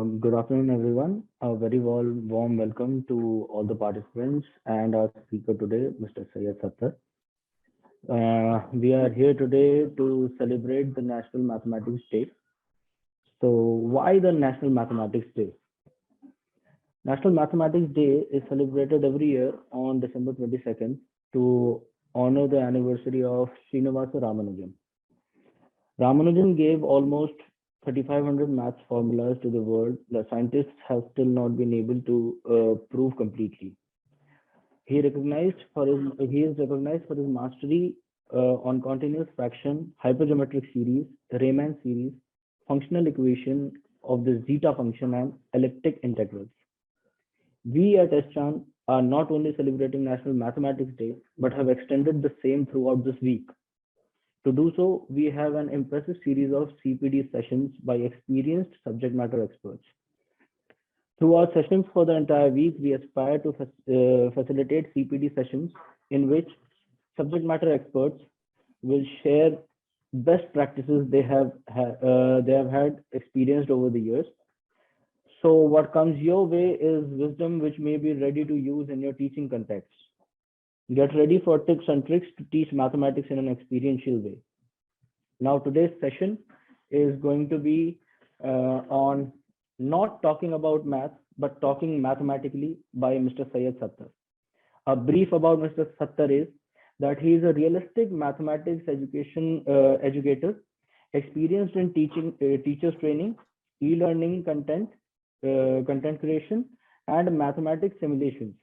Good afternoon, everyone. A very warm welcome to all the participants and our speaker today, Mr. Syed Sattar. We are here today to celebrate the National Mathematics Day. So, why the National Mathematics Day? National Mathematics Day is celebrated every year on December 22nd to honor the anniversary of Srinivasa Ramanujan. Ramanujan gave almost 3,500 maths formulas to the world that scientists have still not been able to prove completely. He is recognized for his mastery on continuous fraction, hypergeometric series, Riemann series, functional equation of the zeta function, and elliptic integrals. We at SCHAN are not only celebrating National Mathematics Day, but have extended the same throughout this week. To do so, we have an impressive series of CPD sessions by experienced subject matter experts. Through our sessions for the entire week, we aspire to facilitate CPD sessions in which subject matter experts will share best practices they have had experienced over the years. So what comes your way is wisdom which may be ready to use in your teaching context. Get ready for tips and tricks to teach mathematics in an experiential way. Now, today's session is going to be on not talking about math, but talking mathematically by Mr. Syed Sattar. A brief about Mr. Sattar is that he is a realistic mathematics educator, experienced in teaching, teachers training, e-learning content creation, and mathematics simulations,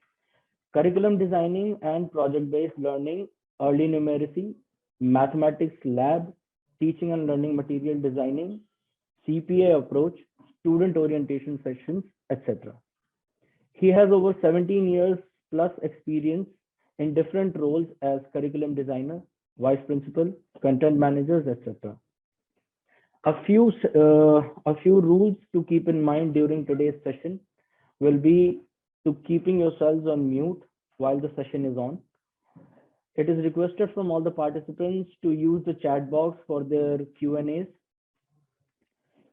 curriculum designing and project-based learning, early numeracy, mathematics lab, teaching and learning material designing, CPA approach, student orientation sessions, etc. He has over 17 years plus experience in different roles as curriculum designer, vice principal, content managers, etc. A few rules to keep in mind during today's session will be to keeping yourselves on mute while the session is on. It is requested from all the participants to use the chat box for their Q&As.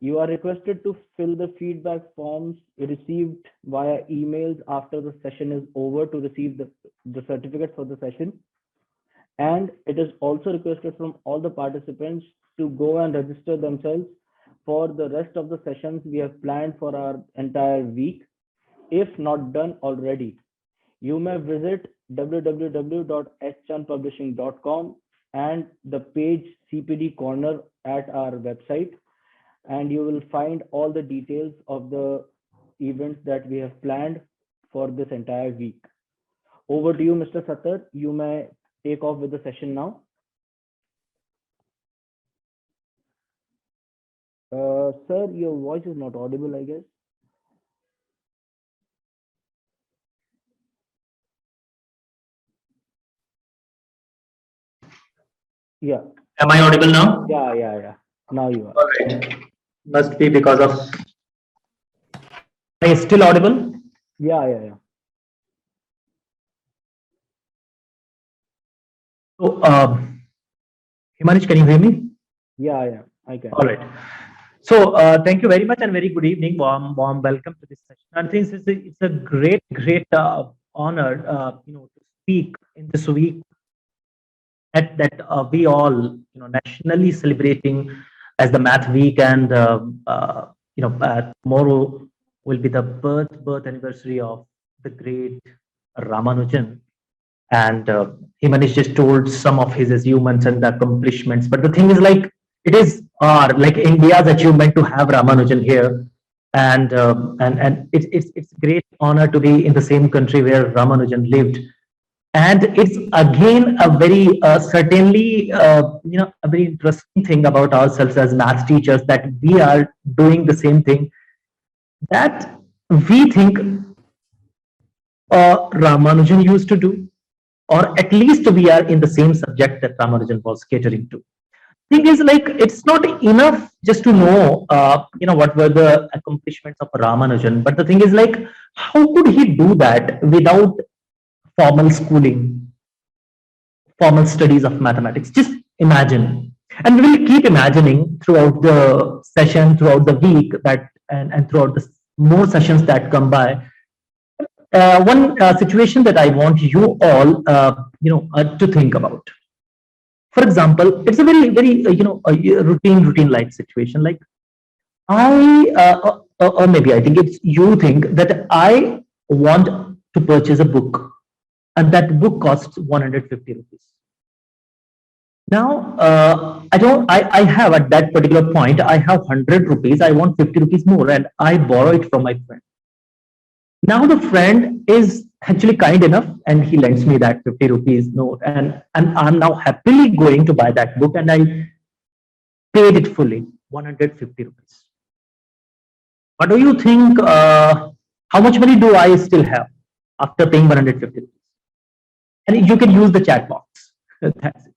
You are requested to fill the feedback forms received via emails after the session is over to receive the certificate for the session. And it is also requested from all the participants to go and register themselves for the rest of the sessions we have planned for our entire week. If not done already, you may visit www.schanpublishing.com and the page CPD Corner at our website, and you will find all the details of the events that we have planned for this entire week. Over to you, Mr. Sattar. You may take off with the session now. Sir, your voice is not audible, I guess. Yeah. Am I audible now? Yeah. Now you are. All right. Must be because of. Are you still audible? Yeah. So, Himanish, can you hear me? Yeah, I can. All right. So, thank you very much and very good evening. Warm welcome to this session. I think it's a great honor, to speak in this week that we all, nationally celebrating as the Math Week, and tomorrow will be the birth anniversary of the great Ramanujan. And Himanish just told some of his achievements and the accomplishments. But the thing is, like, it is like India's achievement to have Ramanujan here, and it's great honor to be in the same country where Ramanujan lived. And it's again a very certainly a very interesting thing about ourselves as math teachers, that we are doing the same thing that we think Ramanujan used to do, or at least we are in the same subject that Ramanujan was catering to. Thing is, like, it's not enough just to know what were the accomplishments of Ramanujan, but the thing is, like, how could he do that without formal schooling, formal studies of mathematics? Just imagine, and we will keep imagining throughout the session, throughout the week, that and throughout the more sessions that come by. One situation that I want you all, to think about. For example, it's a very routine life situation. Like or maybe I think it's you think that I want to purchase a book, and that book costs 150 rupees. Now, I have at that particular point, I have 100 rupees, I want 50 rupees more, and I borrow it from my friend. Now, the friend is actually kind enough and he lends me that 50 rupees note, and I'm now happily going to buy that book, and I paid it fully, 150 rupees. What do you think? How much money do I still have after paying 150 rupees? And you can use the chat box. That's it.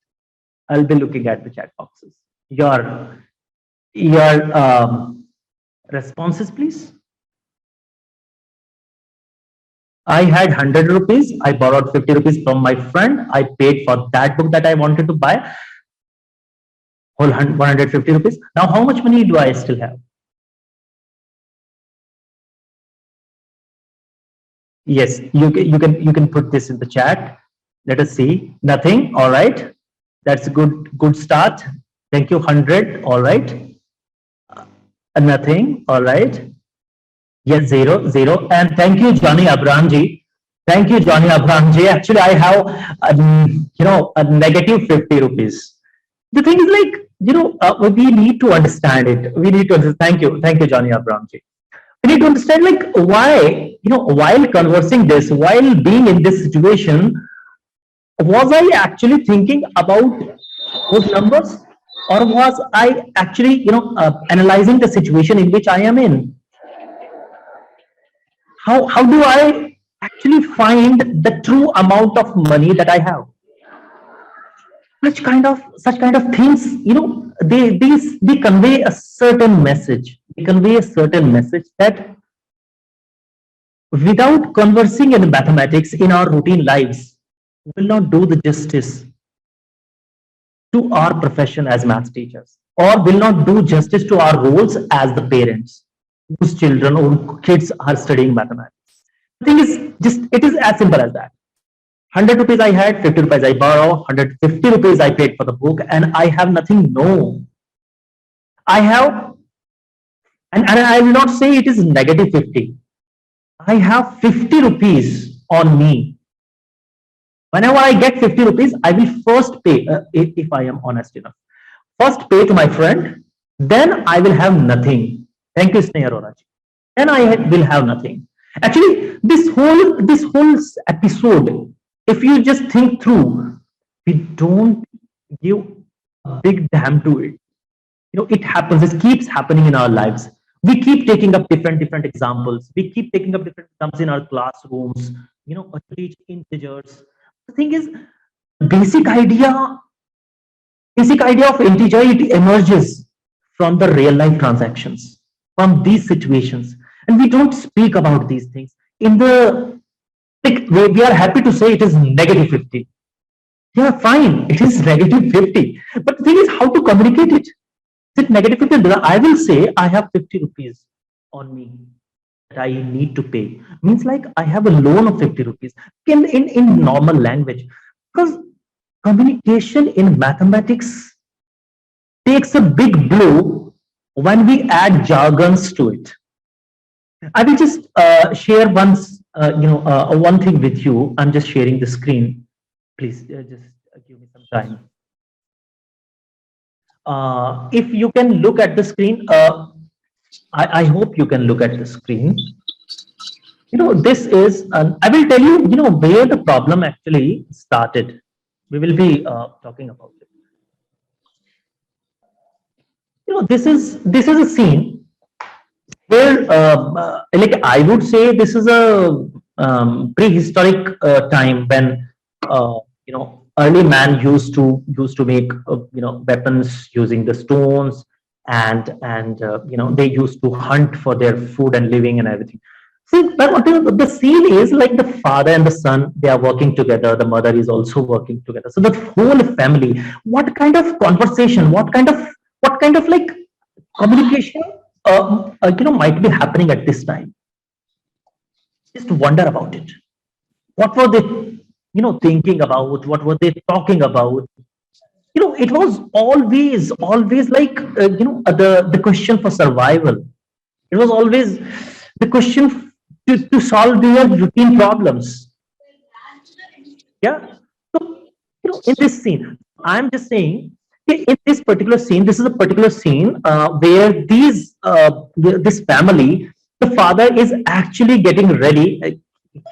I'll be looking at the chat boxes. Your responses, please. I had 100 rupees. I borrowed 50 rupees from my friend. I paid for that book that I wanted to buy, whole 150 rupees. Now, how much money do I still have? Yes, you can put this in the chat. Let us see. Nothing. All right. That's a good start. Thank you. 100. All right. Nothing. All right. Yes, zero. And thank you, Johnny Abramji. Thank you, Johnny Abramji. Actually, I have a negative 50 rupees. The thing is, like, we need to understand it. We need to understand. Thank you, Johnny Abramji. We need to understand, like, why, while conversing this, while being in this situation, was I actually thinking about those numbers, or was I actually, analyzing the situation in which I am in? How do I actually find the true amount of money that I have? Such kind of things, they convey a certain message. They convey a certain message that without conversing in mathematics in our routine lives, will not do the justice to our profession as math teachers, or will not do justice to our roles as the parents whose children or kids are studying mathematics. The thing is, it is as simple as that. 100 rupees I had, 50 rupees I borrow, 150 rupees I paid for the book, and I have nothing. No, I have, and I will not say it is negative 50. I have 50 rupees on me. Whenever I get 50 rupees, I will first pay, if I am honest enough. First pay to my friend, then I will have nothing. Thank you, Sneha Roraji. Then I will have nothing. Actually, this whole episode, if you just think through, we don't give a big damn to it. It happens. It keeps happening in our lives. We keep taking up different examples. We keep taking up different examples in our classrooms. To teach integers. The thing is, basic idea of integer, it emerges from the real life transactions, from these situations, and we don't speak about these things in the, like, we are happy to say it is negative 50. Yeah, fine, it is negative 50, but the thing is how to communicate it. Is it negative 50? I will say I have 50 rupees on me that I need to pay. Means, like, I have a loan of 50 rupees in normal language, because communication in mathematics takes a big blow when we add jargons to it. I will just share one thing with you. I'm just sharing the screen. Please just give me some time. If you can look at the screen, I hope you can look at the screen. This is, I will tell you, where the problem actually started. We will be talking about it. This is a scene where, like, I would say this is a prehistoric time when, early man used to make weapons using the stones, and they used to hunt for their food and living and everything. See, but the scene is like the father and the son, they are working together. The mother is also working together. So the whole family, what kind of conversation, what kind of like communication might be happening at this time. Just wonder about it. What were they, thinking about? What were they talking about? It was always like, the question for survival. It was always the question to solve their routine problems. Yeah. So, in this scene, I'm just saying, in this particular scene, this is a particular scene where this family, the father is actually getting ready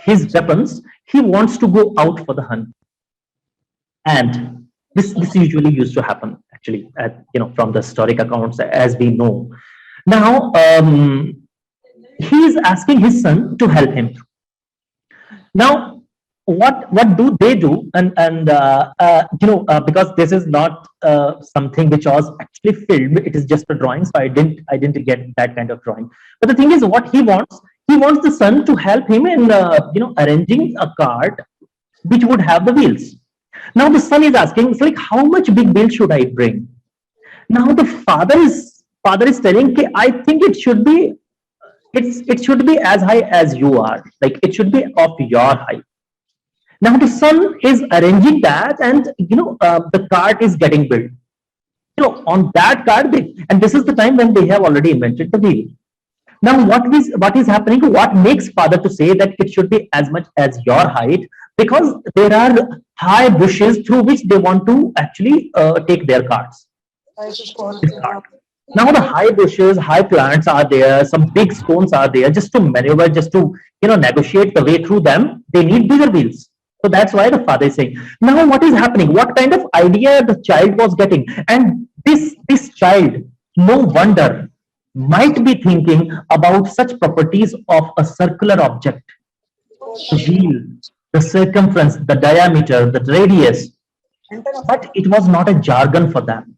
his weapons. He wants to go out for the hunt, and this usually used to happen actually, from the historic accounts as we know. Now, he is asking his son to help him. Now, what do they do? Because this is not something which was actually filmed. It is just a drawing, so I didn't get that kind of drawing. But the thing is, what he wants the son to help him in arranging a cart which would have the wheels. Now the son is asking, it's like, how much big wheel should I bring? Now the father is telling, okay, I think it should be as high as you are, like it should be of your height. Now the son is arranging that, and the cart is getting built. On that cart, and this is the time when they have already invented the wheel. Now what is happening? What makes father to say that it should be as much as your height? Because there are high bushes through which they want to actually take their carts. Now the high bushes, high plants are there, some big stones are there. Just to maneuver, just to negotiate the way through them, they need bigger wheels. So that's why the father is saying. Now what is happening? What kind of idea the child was getting? And this child, no wonder, might be thinking about such properties of a circular object, the wheel, the circumference, the diameter, the radius. But it was not a jargon for them.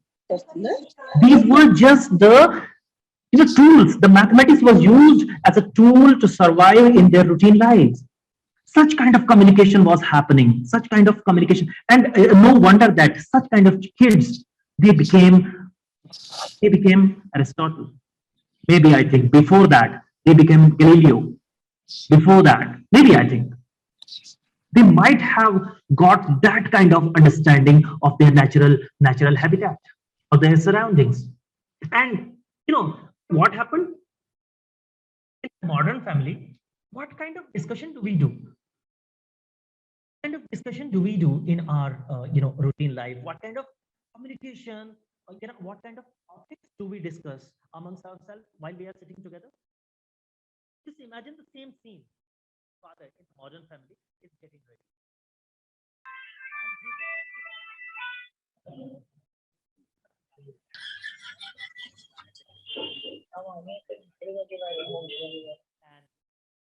These were just the tools. The mathematics was used as a tool to survive in their routine lives. Such kind of communication was happening. Such kind of communication, and no wonder that such kind of kids, they became Aristotle. Maybe I think before that they became Galileo. Before that, maybe I think they might have got that kind of understanding of their natural habitat, of their surroundings. And what happened in modern family? What kind of discussion do we do? What kind of discussion do we do in our routine life? What kind of communication? What kind of topics do we discuss amongst ourselves while we are sitting together? Just imagine the same scene. Father in modern family is getting ready. And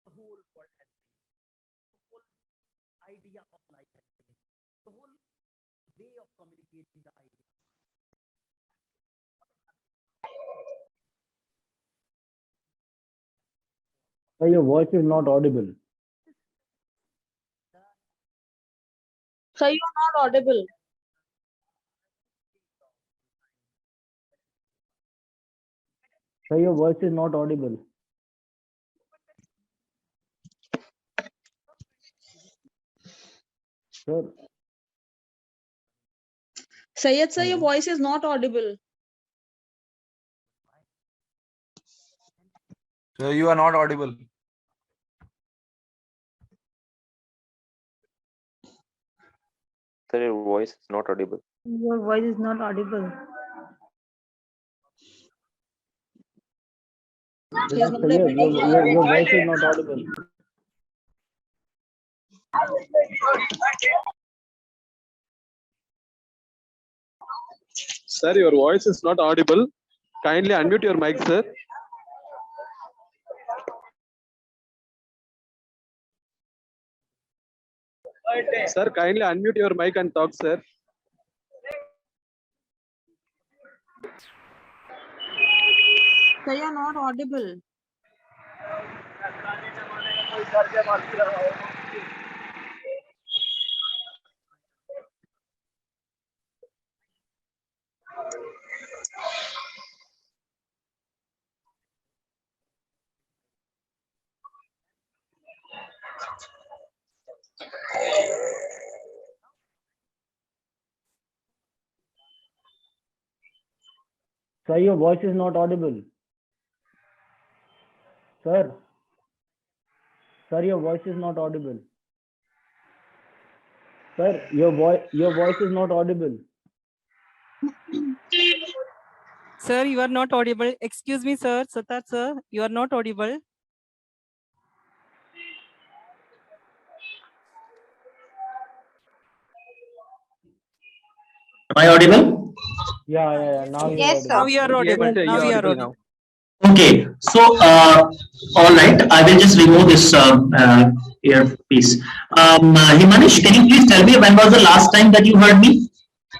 the whole world has changed. The whole idea of life has changed. The whole way of communicating the idea. So your voice is not audible. So you are not audible. So your voice is not audible. Sir, Sayed sir, your hello. voice is not audible. So you are not audible. Sir, your voice is not audible. Your voice is not audible. This He is is not Syed. able Your to. voice is not audible. Sir, your voice is not audible. Kindly unmute your mic, sir. Sir, kindly unmute your mic and talk, sir. Sir, you are not audible. Sir, your voice is not audible. Sir, sir, your voice is not audible. Sir, your voice is not audible. Sir, you are not audible. Excuse me, sir. Sattar, sir, you are not audible. Am I audible? Yeah. Now you're Yes, audible. Now you are audible. Yes, sir, Now you're you are audible audible. now. Okay, so all right, I will just remove this earpiece. Himanish, can you please tell me when was the last time that you heard me?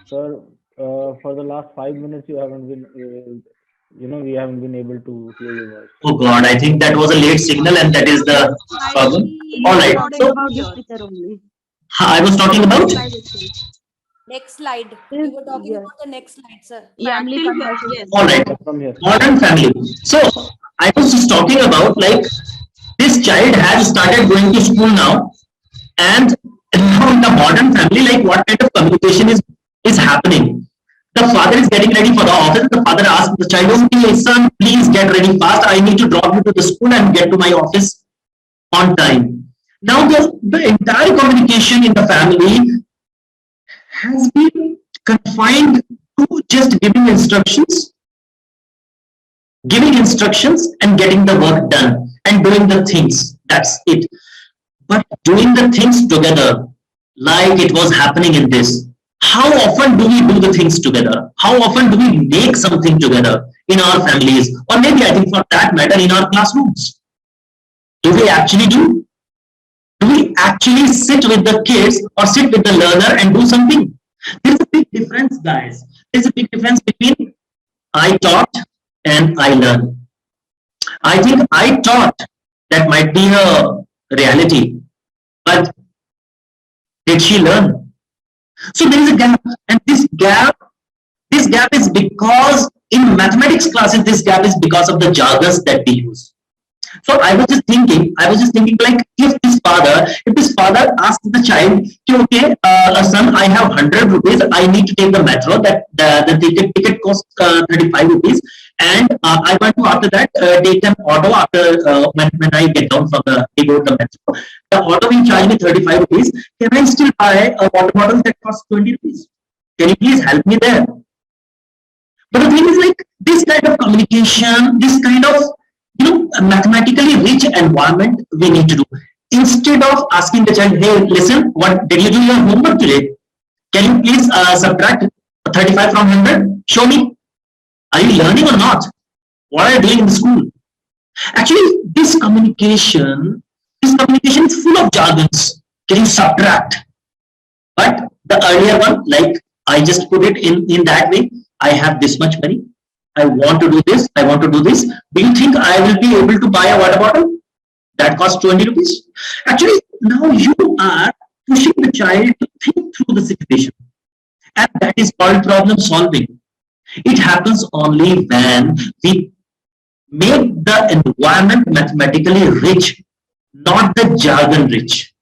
Sir, for the last 5 minutes, you haven't been, we haven't been able to hear your voice. Oh God, I think that was a late signal, and that is the problem. All right, so I was talking about. next slide. You were talking about the next slide, sir. Yeah, till here. Yes. All right, From here. modern family. So I was just talking about, like, this child has started going to school now, and now in the modern family, like, what kind of communication is happening? The father is getting ready for the office. The father asks the child, "Okay, son, please get ready fast. I need to drop you to the school and get to my office on time." Now the entire communication in the family has been confined to just giving instructions and getting the work done and doing the things. That's it. But doing the things together, like it was happening in this, how often do we do the things together? How often do we make something together in our families, or maybe, I think, for that matter, in our classrooms? Do we actually do? Do we actually sit with the kids or sit with the learner and do something? There's a big difference, guys. There's a big difference between I taught and I learned. I think I taught, that might be a reality, but did she learn? So there is a gap, and this gap is because in mathematics classes, this gap is because of the jargons that we use. So I was just thinking, like, if this father asks the child, okay, son, I have 100 rupees, I need to take the metro, that the ticket costs 35 rupees, and I want to, after that, take an auto after when I get down from the metro. The auto will charge me 35 rupees. Can I still buy a water bottle that costs 20 rupees? Can you please help me there? But the thing is, like, this kind of communication, this kind of, a mathematically rich environment we need to do. Instead of asking the child, hey, listen, what did you do your homework today? Can you please subtract 35 from 100? Show me. Are you learning or not? What are you doing in the school? Actually, this communication is full of jargons. Can you subtract? But the earlier one, like I just put it in that way, I have this much money. I want to do this. I want to do this. Do you think I will be able to buy a water bottle that costs 20 rupees? Actually, now you are pushing the child to think through the situation. And that is called problem solving. It happens only when we make the environment mathematically rich, not the jargon rich.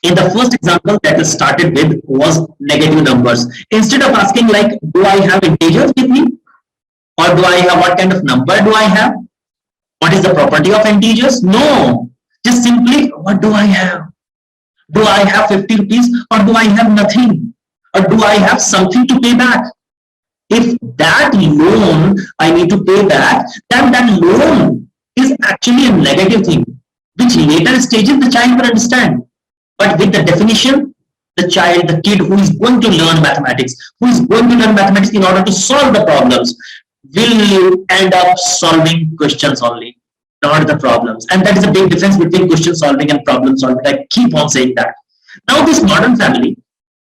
In the first example that I started with was negative numbers. Instead of asking, like, do I have integers with me? Or do I have, what kind of number do I have? What is the property of integers? No, just simply, what do I have? Do I have 50 rupees, or do I have nothing? Or do I have something to pay back? If that loan I need to pay back, then that loan is actually a negative thing, which later stages the child will understand. But with the definition, the kid who is going to learn mathematics, in order to solve the problems, will end up solving questions only, not the problems. And that is a big difference between question solving and problem solving. I keep on saying that. Now this modern family,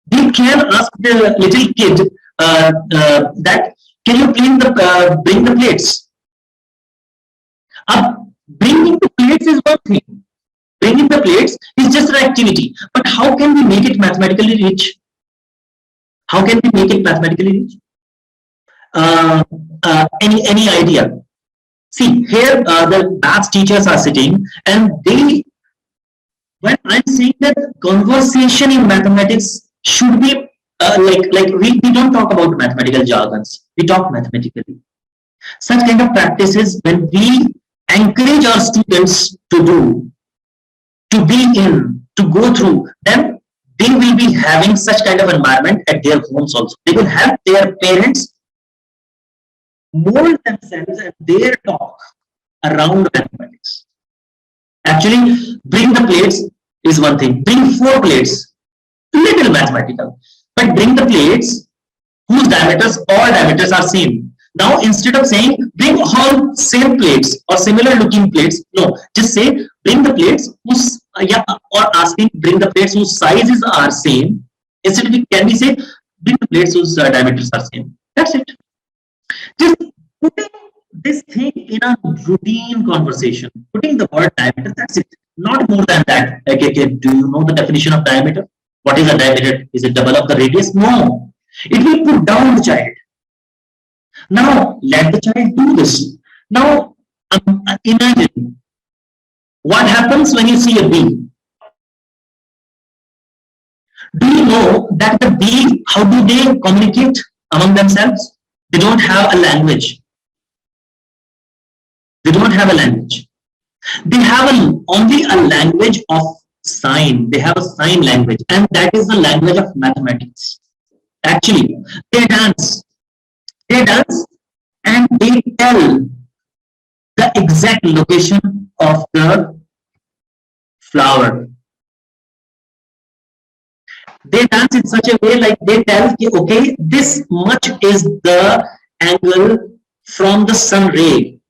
they can ask the little kid that, can you bring the plates? Bringing the plates is one thing. Bringing the plates is just an activity. But how can we make it mathematically rich? How can we make it mathematically rich? Any idea? See, here the maths teachers are sitting, and when I'm saying that conversation in mathematics should be we don't talk about mathematical jargons. We talk mathematically. Such kind of practices, when we encourage our students to do, to be in, to go through, then they will be having such kind of environment at their homes also. They will help their parents mold themselves and their talk around mathematics. Actually, bring the plates is one thing. Bring 4 plates, little mathematical. But bring the plates whose diameters, all diameters are same. Now, instead of saying bring all same plates or similar looking plates, no, just say bring the plates whose, or asking bring the plates whose sizes are same. Instead, can we say bring the plates whose diameters are same? That's it. Just putting this thing in a routine conversation, putting the word diameter, that's it. Not more than that. Okay, do you know the definition of diameter? What is a diameter? Is it double of the radius? No. It will put down the child. Now, let the child do this. Now, imagine what happens when you see a bee. Do you know that the bee, how do they communicate among themselves? They don't have a language. They don't have a language. They have only a language of sign. They have a sign language, and that is the language of mathematics. Actually, they dance. They dance and they tell the exact location of the flower. They dance in such a way like they tell, okay, this much is the angle from the sun ray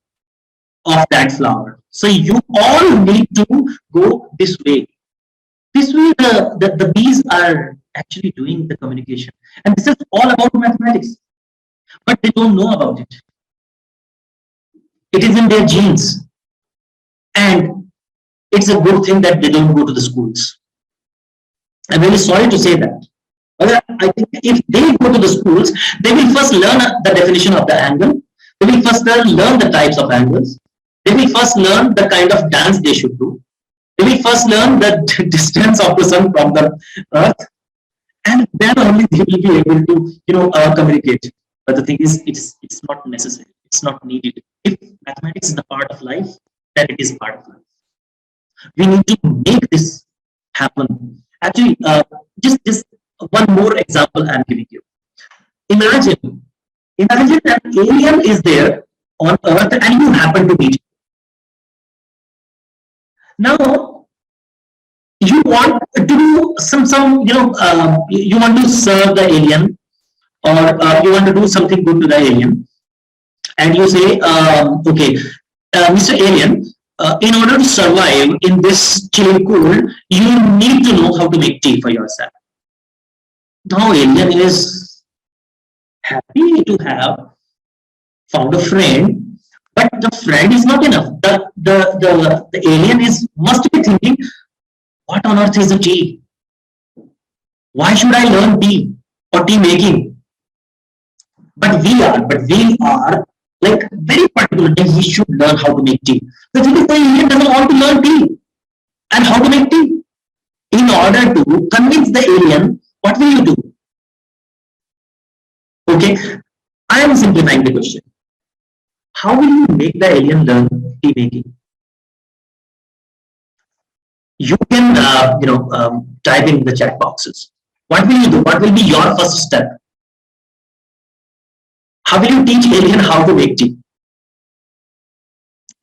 of that flower. So you all need to go this way. This way the bees are actually doing the communication. And this is all about mathematics. But they don't know about it. It is in their genes. And it's a good thing that they don't go to the schools. I'm really sorry to say that. But I think if they go to the schools, they will first learn the definition of the angle. They will first learn the types of angles. They will first learn the kind of dance they should do. They will first learn the distance of the sun from the earth. And then only they will be able to, communicate. But the thing is, it's not necessary. It's not needed. If mathematics is a part of life, then it is part of life. We need to make this happen. Actually, just one more example I'm giving you. Imagine that alien is there on Earth and you happen to meet. Now, you want to do you want to serve the alien, or you want to do something good to the alien, and you say, okay, Mr. Alien, in order to survive in this chilling cold, you need to know how to make tea for yourself. Now, alien is happy to have found a friend, but the friend is not enough. The alien must be thinking, what on earth is a tea? Why should I learn tea or tea making? But we are like very particular that he should learn how to make tea. The thing is, the alien doesn't want to learn tea and how to make tea. In order to convince the alien, what will you do? Okay, I am simplifying the question. How will you make the alien learn tea making? You can, type in the chat boxes. What will you do? What will be your first step? How will you teach alien how to make tea?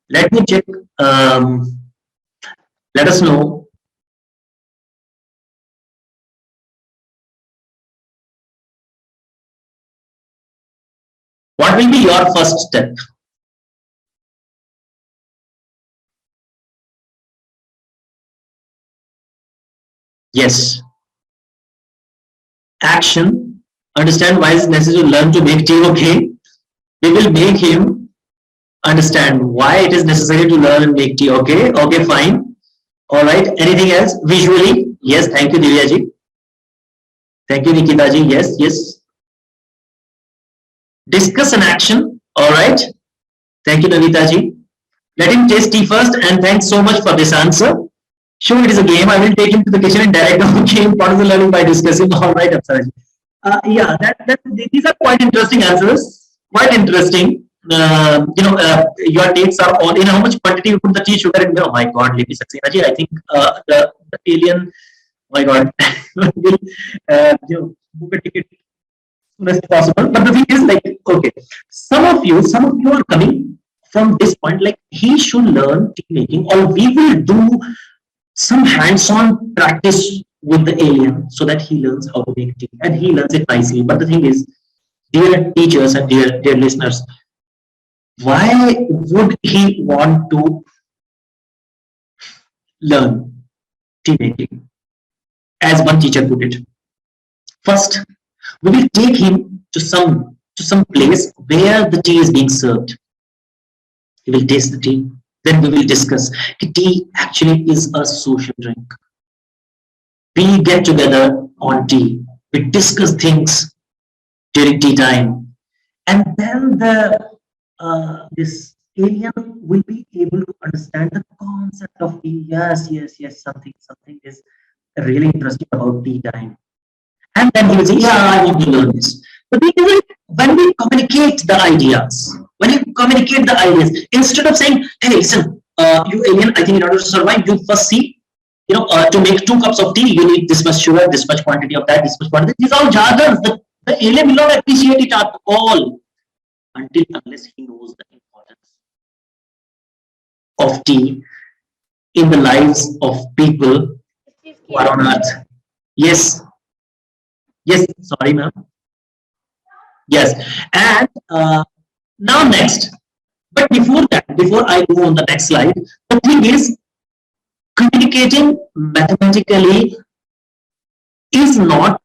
Let me check. Let us know. What will be your first step? Yes. Action. Understand why it's necessary to learn to make tea. Okay. We will make him understand why it is necessary to learn and make tea. Okay. Okay, fine. All right. Anything else? Visually? Yes. Thank you, Divya ji. Thank you, Nikita ji. Yes. Yes. Discuss an action. All right. Thank you, Navita ji. Let him taste tea first, and thanks so much for this answer. Sure, it is a game. I will take him to the kitchen and direct the game. Part of the learning by discussing. All right, Apsara ji. Yeah, these are quite interesting answers. Quite interesting. Your takes are all in how much quantity you put the tea, sugar, and oh my God, Lady Saxena ji, I think the alien, oh my God, will book a ticket soon as possible. But the thing is, like, okay, some of you are coming from this point, like he should learn tea making, or we will do some hands-on practice with the alien so that he learns how to make tea and he learns it nicely. But the thing is, dear teachers and dear listeners, why would he want to learn tea making? As one teacher put it, first we will take him to some place where the tea is being served. He will taste the tea. Then we will discuss. Tea actually is a social drink. We get together on tea. We discuss things during tea time, and then this alien will be able to understand the concept of tea. Yes. Something is really interesting about tea time. And then he will say, yeah, I want to learn this. But when we communicate the ideas, instead of saying, hey, listen, you alien, I think in order to survive, you first see, to make 2 cups of tea, you need this much sugar, this much quantity of that, this much quantity. These are all jargons. The alien will not appreciate it at all unless he knows the importance of tea in the lives of people who are on earth. Yes, sorry, ma'am. Yes, and now next. But before that, before I go on the next slide, the thing is, communicating mathematically is not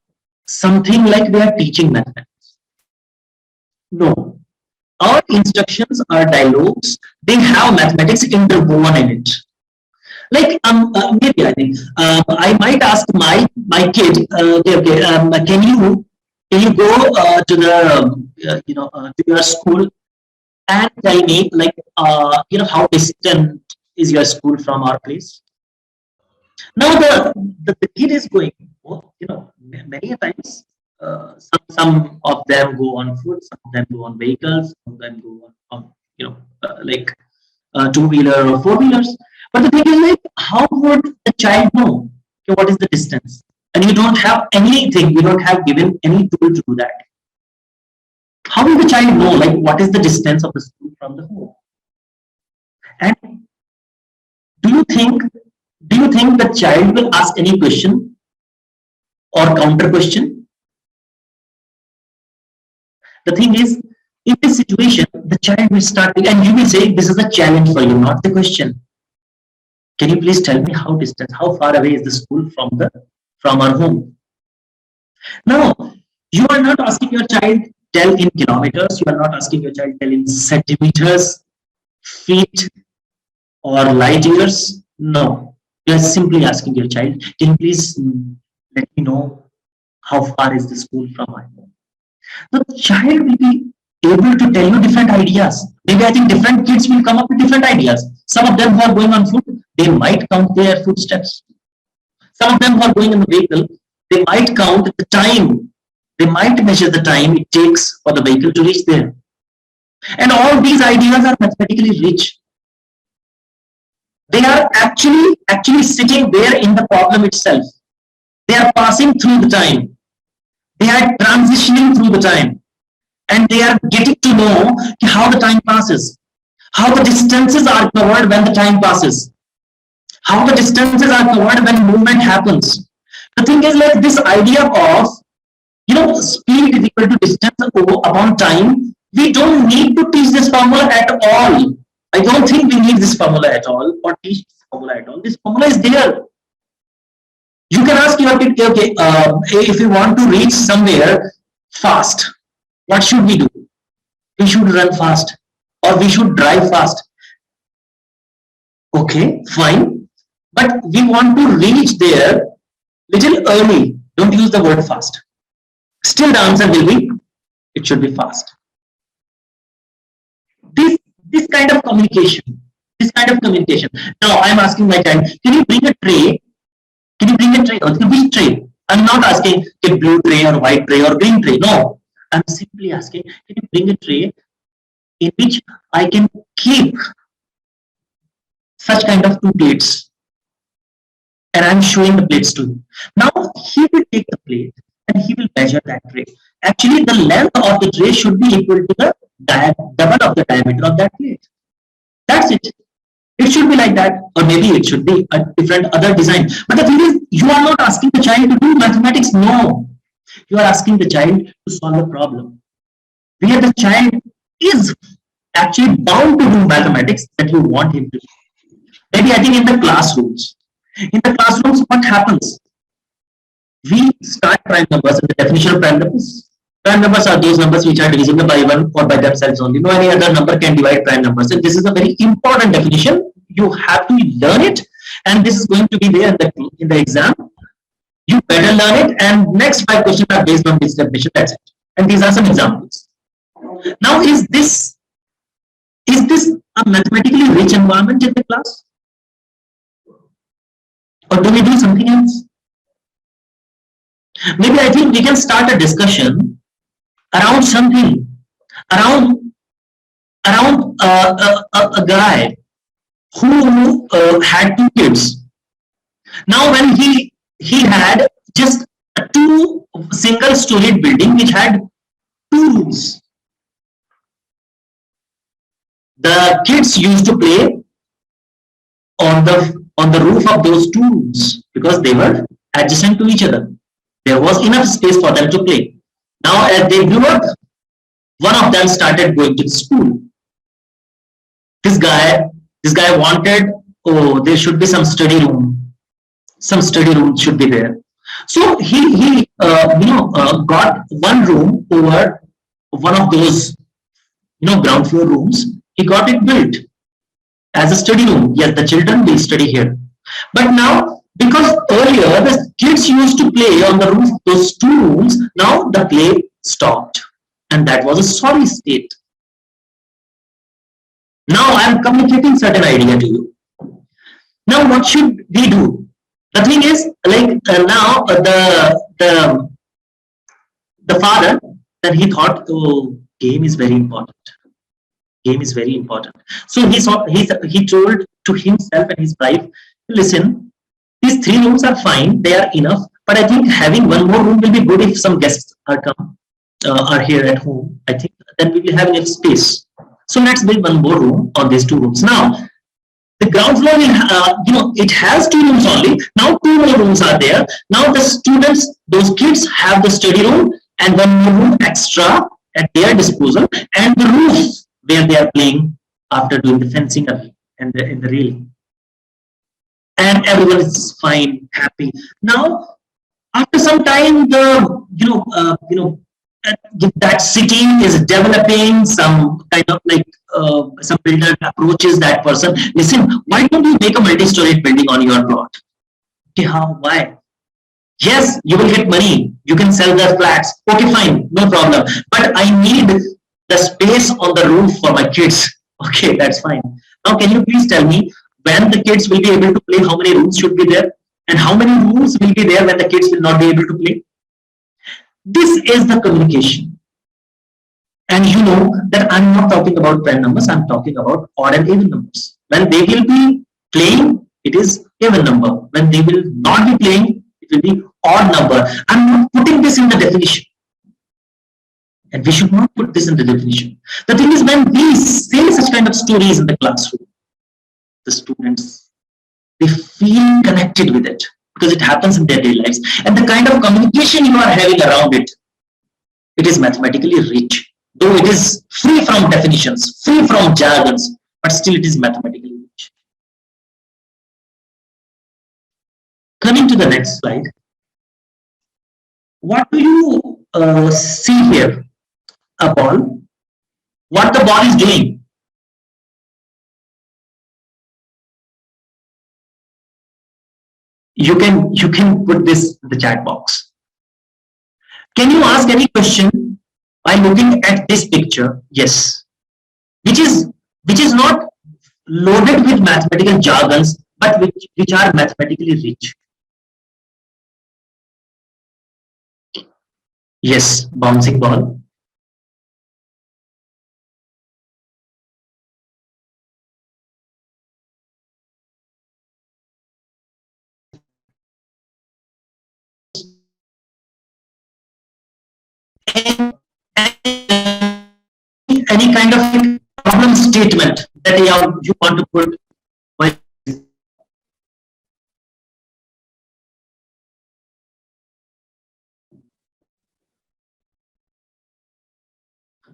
something like we are teaching mathematics. No, our instructions are dialogues. They have mathematics interwoven in it. Like maybe I think I might ask my kid, okay, can you go to the to your school and tell me, like, how distant is your school from our place? Now the kid is going, many times, some of them go on foot, some of them go on vehicles, some of them go on like two-wheeler or four-wheelers. But the thing is, like, how would the child know, okay, what is the distance? And you don't have anything, you don't have given any tool to do that. How will the child know, like, what is the distance of the school from the home? And do you think the child will ask any question or counter question? The thing is, in this situation, the child will start, and you will say, this is a challenge for you, not the question. Can you please tell me how far away is the school from our home? Now, you are not asking your child tell in kilometers, you are not asking your child tell in centimeters, feet, or light years. No, you are simply asking your child, can you please let me know how far is the school from my home? The child will be able to tell you different ideas. Maybe I think different kids will come up with different ideas. Some of them who are going on foot, they might count their footsteps. Some of them who are going in the vehicle, they might count the time. They might measure the time it takes for the vehicle to reach there. And all these ideas are mathematically rich. They are actually sitting there in the problem itself. They are passing through the time. They are transitioning through the time. And they are getting to know how the time passes, how the distances are covered when the time passes, how the distances are covered when movement happens. The thing is, like, this idea of, speed is equal to distance upon time, we don't need to teach this formula at all. I don't think we need this formula at all, or teach this formula at all. This formula is there. You can ask your kid, okay, if you want to reach somewhere fast, what should we do? We should run fast, or we should drive fast. Okay, fine. But we want to reach there little early. Don't use the word fast. Still the answer will be, it should be fast. This kind of communication. Now I'm asking my child, can you bring a tray? Can you bring a tray? Which tray? I'm not asking a blue tray or white tray or green tray. No, I'm simply asking, can you bring a tray in which I can keep such kind of two plates, and I'm showing the plates to him. Now he will take the plate and he will measure that tray. Actually, the length of the tray should be equal to the double of the diameter of that plate. That's it. It should be like that, or maybe it should be a different other design. But the thing is, you are not asking the child to do mathematics. No, you are asking the child to solve a problem where the child is actually bound to do mathematics that you want him to do. Maybe I think in the classrooms. In the classrooms, what happens? We start prime numbers in the definition of prime numbers. Prime numbers are those numbers which are divisible by one or by themselves only. No any other number can divide prime numbers. And this is a very important definition. You have to learn it, and this is going to be there in the exam. You better learn it, and next 5 questions are based on this definition. That's it. And these are some examples. Now, is this a mathematically rich environment in the class? Or do we do something else? Maybe I think we can start a discussion around something, around a guy who had 2 kids. Now, when he had just a 2 single-storied building which had 2 rooms. The kids used to play on the roof of those 2 rooms because they were adjacent to each other. There was enough space for them to play. Now, as they grew up, one of them started going to school. This guy wanted, oh, there should be some study room. Some study room should be there. So he got one room over one of those ground floor rooms. He got it built as a study room. Yes, the children will study here. But now, because earlier the kids used to play on the roof, those 2 rooms, now the play stopped. And that was a sorry state. Now I am communicating certain idea to you. Now what should we do? The thing is, like now the father, then he thought, oh, game is very important. Game is very important. So he told to himself and his wife, listen, these 3 rooms are fine, they are enough, but I think having one more room will be good if some guests are here at home. I think then we will have enough space. So let's build one more room on these 2 rooms. Now, the ground floor will, it has 2 rooms only. Now 2 more rooms are there. Now the students, those kids have the study room and one more room extra at their disposal, and the roof where they are playing after doing the fencing and in the railing. And everyone is fine, happy. Now, after some time, that city is developing some kind of like some builder approaches that person. Listen, why don't you make a multi-storied building on your plot? Okay, how? Why? Yes, you will get money. You can sell the flats. Okay, fine, no problem. But I need the space on the roof for my kids. Okay, that's fine. Now, can you please tell me when the kids will be able to play, how many rooms should be there? And how many rooms will be there when the kids will not be able to play? This is the communication. And you know that I'm not talking about prime numbers, I'm talking about odd and even numbers. When they will be playing, it is even number. When they will not be playing, it will be odd number. I'm not putting this in the definition. And we should not put this in the definition. The thing is, when we say such kind of stories in the classroom, the students, they feel connected with it because it happens in their daily lives. And the kind of communication you are having around it, it is mathematically rich. Though it is free from definitions, free from jargons, but still it is mathematically rich. Coming to the next slide. What do you see here? A ball. What the ball is doing? You can put this in the chat box. Can you ask any question by looking at this picture? Yes. Which is not loaded with mathematical jargons, but which are mathematically rich. Yes, bouncing ball. Any kind of problem statement that you want to put while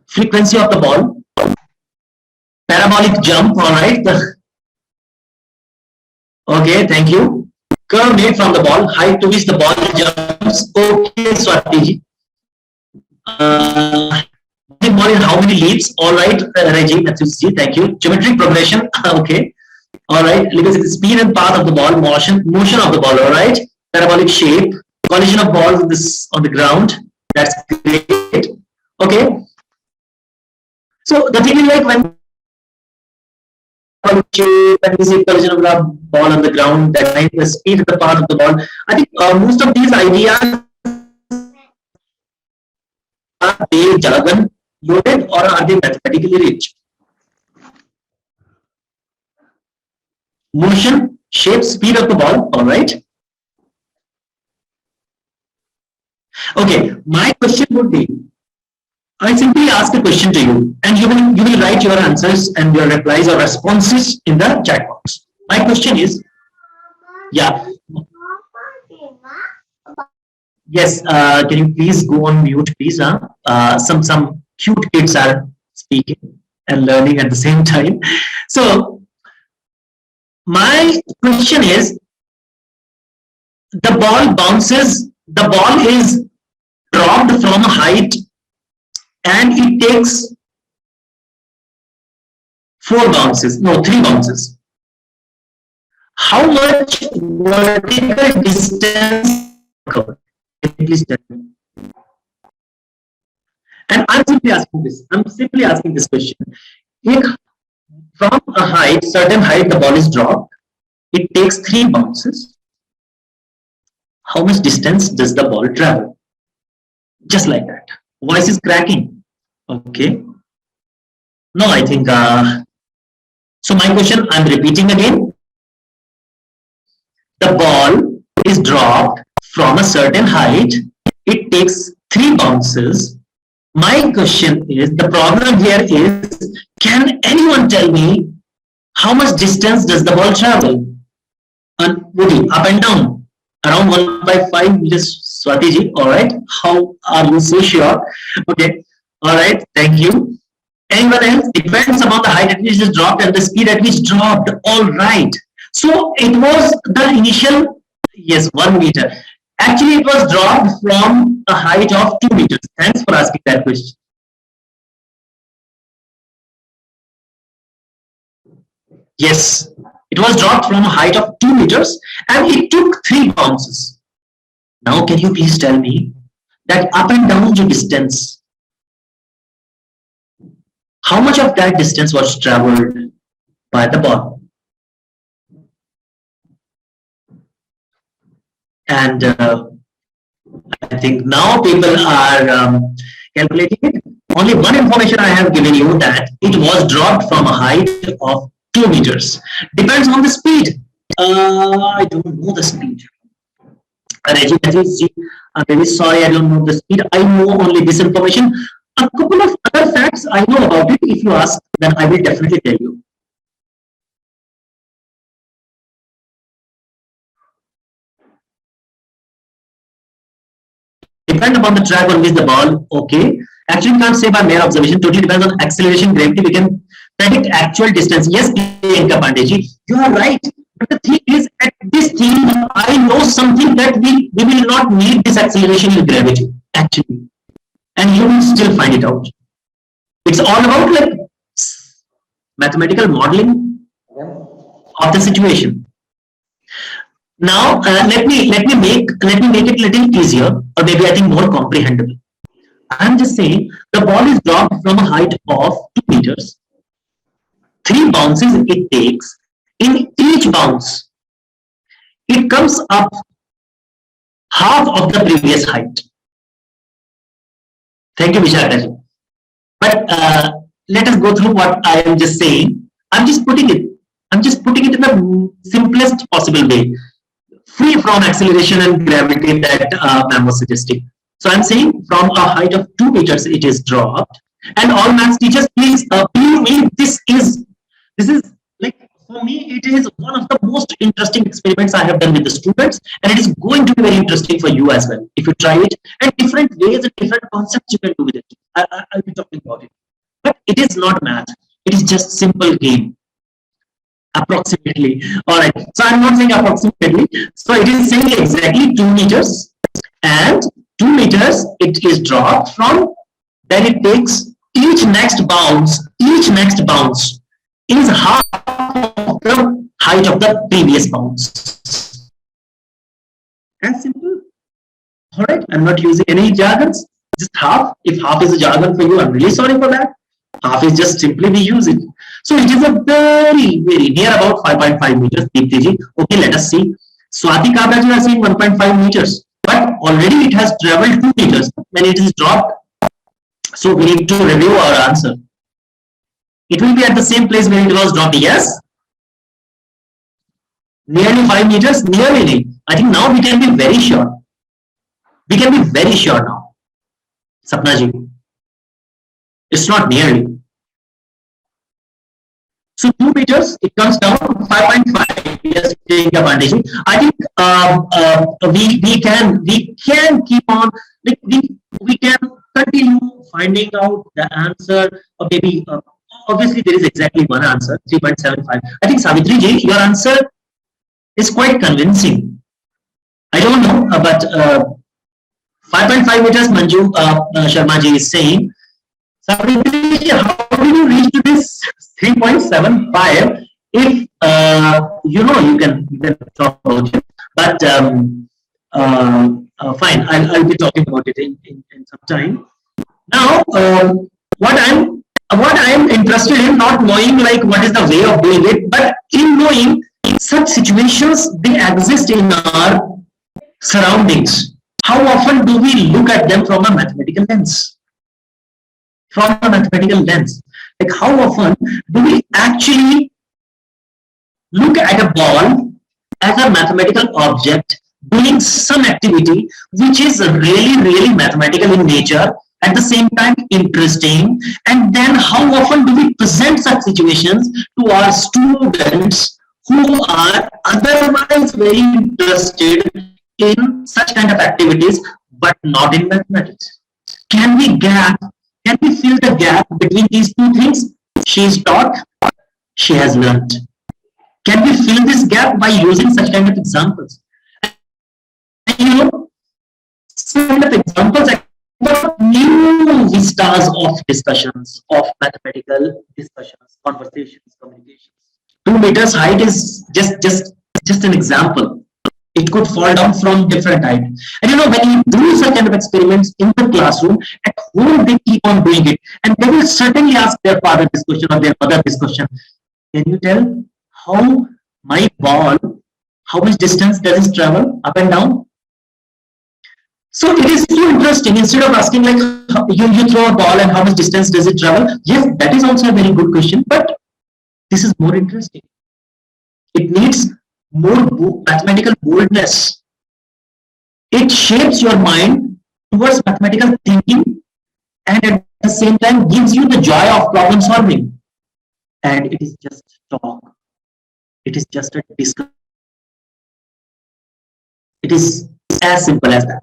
frequency of the ball, parabolic jump, all right. Okay, thank you. Curve made from the ball, height to which the ball jumps. Okay, Swati. The ball in how many leaps? All right, Reggie, that's you. Thank you. Geometric progression. Okay. All right. Because it's the speed and path of the ball, motion of the ball. All right. Parabolic shape, collision of balls on the ground. That's great. Okay. So the thing is like when we see collision of the ball on the ground, that the speed and the path of the ball. I think most of these ideas are they jargon loaded or are they mathematically rich? Motion, shape, speed of the ball. All right. Okay. My question would be, I simply ask a question to you, and you will write your answers and your replies or responses in the chat box. My question is, yeah, yes. Can you please go on mute, please? Some cute kids are speaking and learning at the same time. So my question is, the ball bounces. The ball is dropped from a height and it takes 3 bounces. How much vertical distance covered? Please tell me. And I'm simply asking this question. If from a height, certain height, the ball is dropped, it takes 3 bounces. How much distance does the ball travel? Just like that. Voice is cracking. Okay. No, I think. So my question, I'm repeating again. The ball is dropped from a certain height. It takes 3 bounces. My question is, the problem here is, can anyone tell me how much distance does the ball travel? Woody, up and down, around 1.5 meters. Swatiji, all right. How are you so sure? Okay, all right. Thank you. Anyone else? Depends upon the height at which it is dropped and the speed at which dropped. All right. So it was the initial, yes, 1 meter. Actually, it was dropped from a height of 2 meters. Thanks for asking that question. Yes, it was dropped from a height of 2 meters and it took 3 bounces. Now, can you please tell me that up and down the distance, how much of that distance was traveled by the ball? And I think now people are calculating it. Only one information I have given you, that it was dropped from a height of 2 meters. Depends on the speed. I don't know the speed. Reggie, I'm very sorry, I don't know the speed. I know only this information. A couple of other facts I know about it. If you ask, then I will definitely tell you. Depend upon the track on which the ball, okay. Actually, we can't say by mere observation. Totally depends on acceleration, gravity. We can predict actual distance. Yes, Priyanka Pandey, you are right. But the thing is, at this thing, I know something that we will not need this acceleration in gravity, actually. And you will still find it out. It's all about like mathematical modeling of the situation. Now, let me make it a little easier, or maybe I think more comprehensible. I'm just saying the ball is dropped from a height of 2 meters. 3 bounces it takes. In each bounce, it comes up half of the previous height. Thank you, Vishaka. But let us go through what I am just saying. I'm just putting it. I'm just putting it in the simplest possible way, free from acceleration and gravity that ma'am was suggesting. So I'm saying from a height of 2 meters, it is dropped. And all maths teachers, please believe me, this is like, for me, it is one of the most interesting experiments I have done with the students, and it is going to be very interesting for you as well if you try it. And different ways and different concepts you can do with it. I'll be talking about it. But it is not math. It is just simple game. Approximately. All right. So I'm not saying approximately. So it is saying exactly 2 meters, and 2 meters it is dropped from. Then it takes each next bounce is half of the height of the previous bounce. As simple. All right. I'm not using any jargons. Just half. If half is a jargon for you, I'm really sorry for that. Half is just simply we use it. So it is a very, very near about 5.5 meters. Deepti. Okay, let us see. Swati Kabraj are saying 1.5 meters, but already it has traveled 2 meters when it is dropped. So we need to review our answer. It will be at the same place where it was dropped. Yes. Nearly 5 meters. Nearly. I think now we can be very sure. We can be very sure now. Sapna ji. It's not nearly. So 2 meters, it comes down to 5.5. Yes, I think we can keep on, like we can continue finding out the answer, or maybe obviously there is exactly one answer, 3.75. I think Savitri ji, your answer is quite convincing. I don't know, but 5.5 meters, Manju Sharma ji is saying. Savitri ji, how did you reach to this 3.75? If you know, you can talk about it, but fine, I'll be talking about it in some time. Now, what I'm interested in, not knowing like what is the way of doing it, but in knowing such situations, they exist in our surroundings. How often do we look at them from a mathematical lens? From a mathematical lens, like how often do we actually look at a ball as a mathematical object doing some activity which is really mathematical in nature, at the same time interesting, and then how often do we present such situations to our students who are otherwise very interested in such kind of activities but not in mathematics? Can we fill the gap between these two things? She is taught, she has learned. Can we fill this gap by using such kind of examples? And you know, such kind of examples are new vistas of discussions, of mathematical discussions, conversations, communications. 2 meters height is just an example. It could fall down from different height. And you know, when you do such kind of experiments in the classroom, at home they keep on doing it. And they will certainly ask their father this question or their mother this question. Can you tell how my ball, how much distance does it travel up and down? So it is so interesting. Instead of asking like, you throw a ball and how much distance does it travel? Yes, that is also a very good question, but this is more interesting. It needs more mathematical boldness. It shapes your mind towards mathematical thinking, and at the same time gives you the joy of problem solving. And it is just talk. It is just a discussion. It is as simple as that.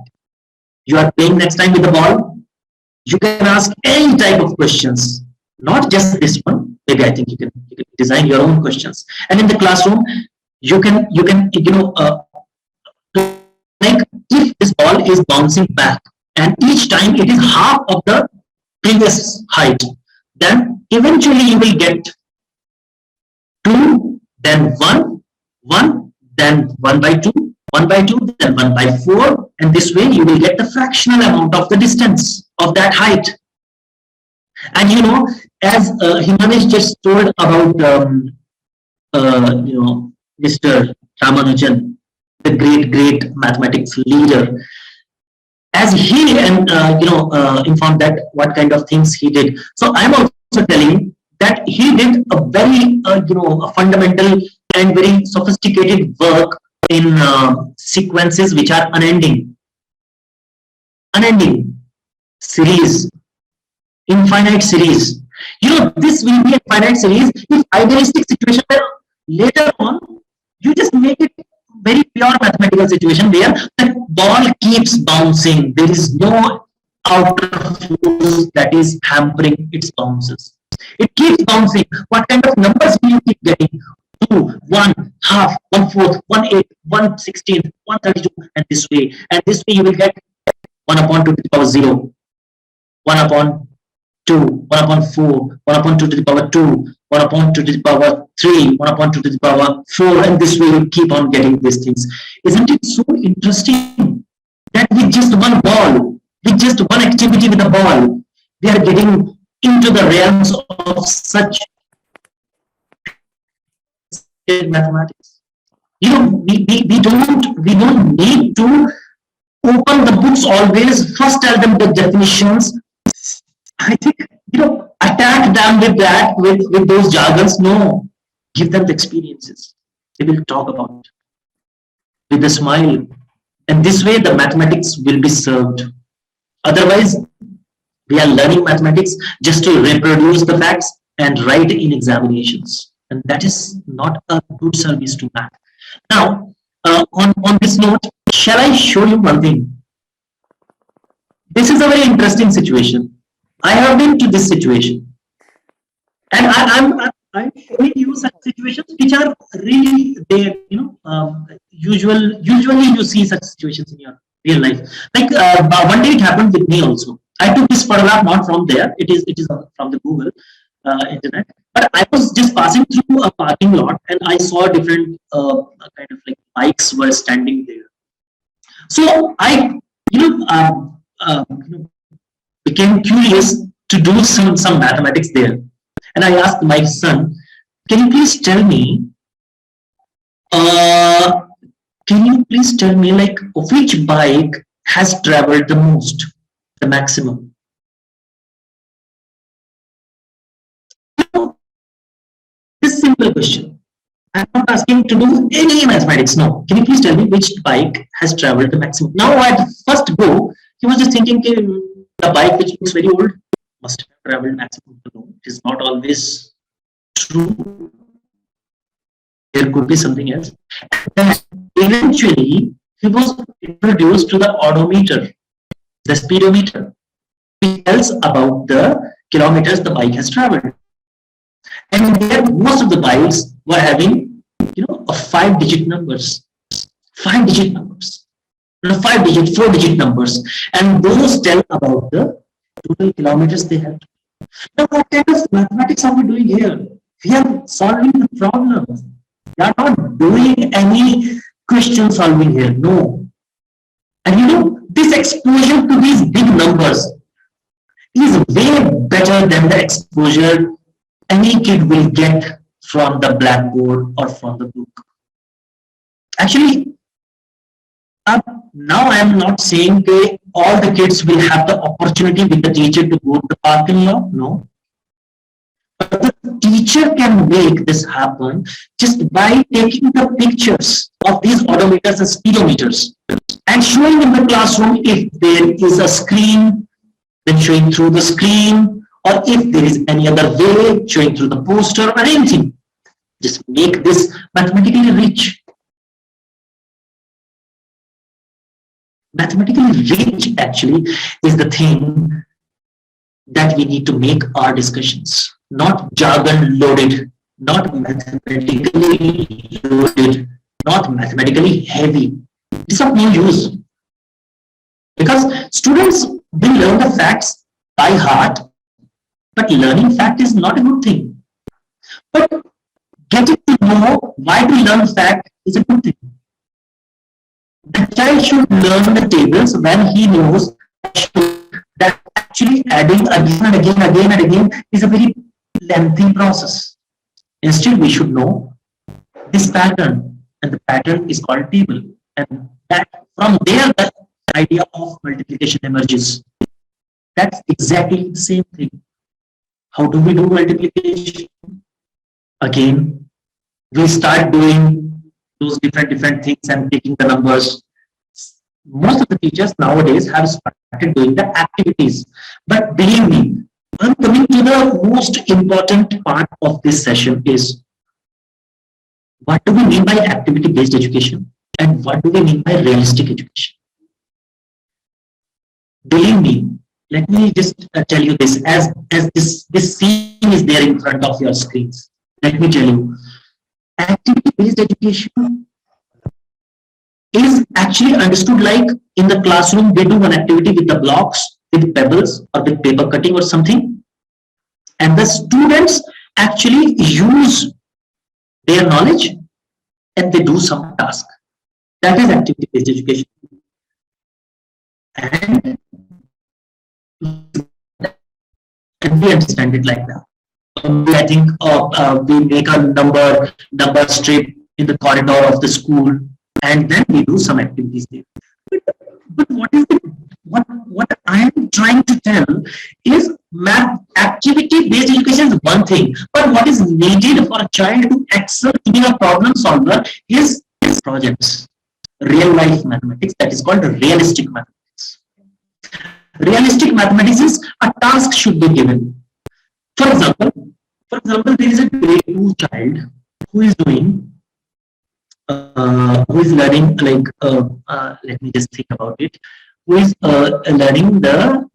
You are playing next time with the ball. You can ask any type of questions, not just this one. Maybe I think you can design your own questions. And in the classroom, you can like if this ball is bouncing back and each time it is half of the previous height, then eventually you will get 2, then 1, then 1 by 2, 1 by 2, then 1 by 4, and this way you will get the fractional amount of the distance of that height. And you know, as Himanesh just told about Mr. Ramanujan, the great mathematics leader, as he informed that what kind of things he did. So I'm also telling that he did a very a fundamental and very sophisticated work in sequences which are unending series, infinite series. This will be a finite series if idealistic situation where later on you just make it very pure mathematical situation where the ball keeps bouncing. There is no outer force that is hampering its bounces. It keeps bouncing. What kind of numbers will you keep getting? 2, 1, half, 1/4, 1/8, 1/16, 1/32, and this way. And this way you will get 1 upon 2 to the power 0, 1 upon 2, 1 upon 4, 1 upon 2 to the power 2, 1 upon 2 to the power 3, 1 upon 2 to the power 4, and this way you keep on getting these things. Isn't it so interesting that with just one ball, with just one activity with a ball, we are getting into the realms of such mathematics? We don't need to open the books always, first tell them the definitions. I think, attack them with that, with those jargons. No, give them the experiences. They will talk about it with a smile. And this way the mathematics will be served. Otherwise, we are learning mathematics just to reproduce the facts and write in examinations. And that is not a good service to math. Now, on this note, shall I show you one thing? This is a very interesting situation. I have been to this situation, and I'm showing you such situations which are really there. Usually you see such situations in your real life. Like one day it happened with me also. I took this photograph not from there. It is from the Google internet. But I was just passing through a parking lot, and I saw different kind of like bikes were standing there. So I became curious to do some mathematics there, and I asked my son, can you please tell me like which bike has traveled the most, the maximum? This simple question. I'm not asking to do any mathematics. No. Can you please tell me which bike has traveled the maximum? Now at first go, he was just thinking, the bike which looks very old must have traveled maximum. No, it is not always true. There could be something else. And eventually, he was introduced to the odometer, the speedometer, which tells about the kilometers the bike has traveled. And there, most of the bikes were having, a 5-digit numbers, 5-digit numbers, 5-digit, 4-digit numbers, and those tell about the total kilometers they have. Now, what kind of mathematics are we doing here? We are solving the problem. We are not doing any question solving here. No. And this exposure to these big numbers is way better than the exposure any kid will get from the blackboard or from the book. Actually, now I am not saying that all the kids will have the opportunity with the teacher to go to the parking lot. No. But the teacher can make this happen just by taking the pictures of these odometers and speedometers and showing in the classroom. If there is a screen, then showing through the screen, or if there is any other way, showing through the poster or anything. Just make this mathematically rich. Mathematically rich actually is the thing that we need to make our discussions. Not jargon loaded, not mathematically loaded, not mathematically heavy. It's of no use. Because students will learn the facts by heart, but learning fact is not a good thing. But getting to know why to learn fact is a good thing. The child should learn the tables when he knows that actually adding again and again is a very lengthy process. Instead, we should know this pattern, and the pattern is called table. And that from there, the idea of multiplication emerges. That's exactly the same thing. How do we do multiplication? Again, we start doing those different things and taking the numbers. Most of the teachers nowadays have started doing the activities. But believe me, I'm coming to the most important part of this session is what do we mean by activity-based education and what do we mean by realistic education? Believe me, let me just tell you this as this scene is there in front of your screens. Let me tell you, activity-based education is actually understood like in the classroom we do one activity with the blocks, with pebbles or with paper cutting or something, and the students actually use their knowledge and they do some task. That is activity-based education. And we understand it like that. I think we make a number strip in the corridor of the school, and then we do some activities there. But what I am trying to tell is math activity-based education is one thing, but what is needed for a child to excel to be a problem solver is projects, real life mathematics. That is called realistic mathematics. Realistic mathematics is a task should be given. For example, there is a grade 2 child who is doing, who is learning like, let me just think about it, who is learning the,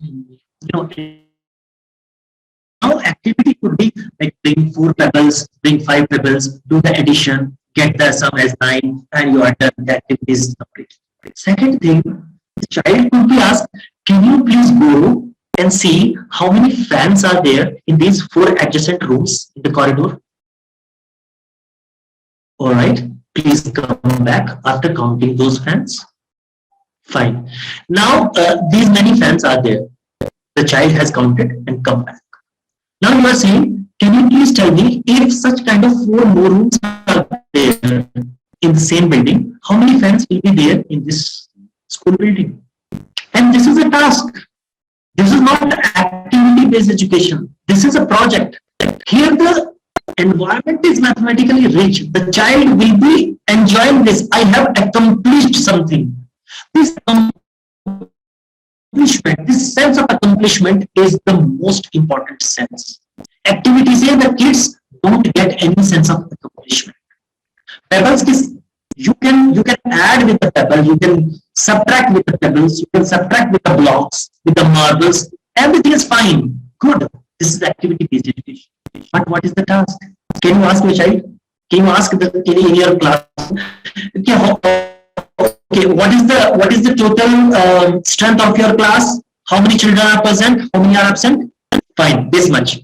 now activity could be like bring 4 pebbles, bring 5 pebbles, do the addition, get the sum as 9, and you are done. The activity is complete. Second thing, the child could be asked, can you please go and see how many fans are there in these 4 adjacent rooms in the corridor? All right, please come back after counting those fans. Fine. Now, these many fans are there. The child has counted and come back. Now you are saying, can you please tell me if such kind of 4 more rooms are there in the same building, how many fans will be there in this school building? And this is a task. This is not activity-based education. This is a project. Here the environment is mathematically rich. The child will be enjoying this. I have accomplished something. This accomplishment, this sense of accomplishment is the most important sense. Activities here, the kids don't get any sense of accomplishment. Pebbles is you can add with the pebble, you can subtract with the pebbles, you can subtract with the blocks, with the marbles. Everything is fine. Good. This is activity-based education. But what is the task? Can you ask your child? Can you ask in your class? Okay, what is the total strength of your class? How many children are present? How many are absent? Fine, this much.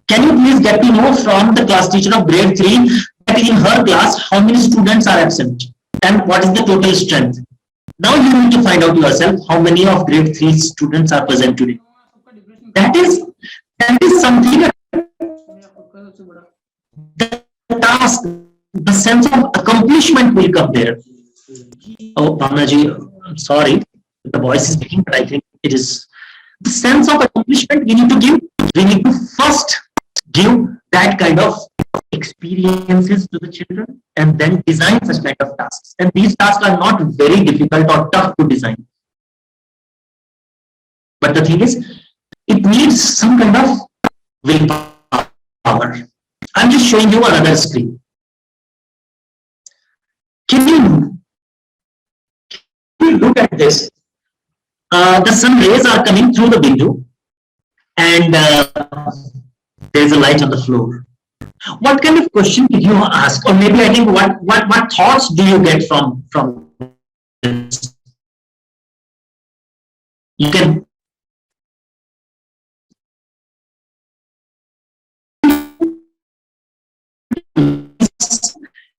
Can you please get to know from the class teacher of grade 3 that in her class how many students are absent and what is the total strength? Now you need to find out yourself how many of grade 3 students are present today. That is something. The task, the sense of accomplishment will come there. Oh, Bhanaji, I'm sorry, the voice is breaking, but I think it is the sense of accomplishment we need to give. We need to first give that kind of experiences to the children and then design such kind of tasks. And these tasks are not very difficult or tough to design. But the thing is, it needs some kind of willpower. I'm just showing you another screen. Can you look at this? The sun rays are coming through the window and there's a light on the floor. What kind of question did you ask? Or maybe I think what thoughts do you get from this? You can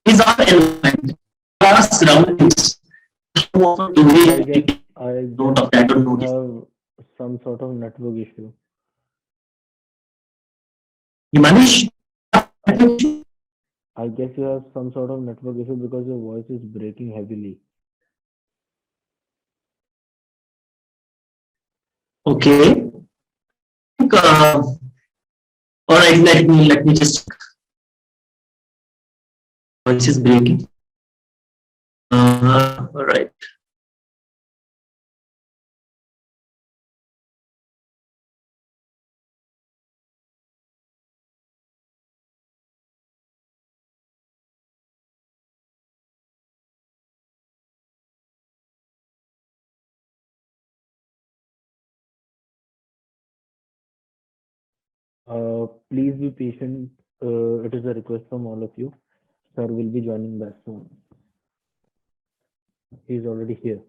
is our environment, our surroundings. How often do we take note of that or notice? Have some sort of network issue. Manish? I guess you have some sort of network issue because your voice is breaking heavily. Okay. All right, let me just. Voice is breaking. All right. Please be patient. It is a request from all of you. Sir will be joining back soon. He is already here.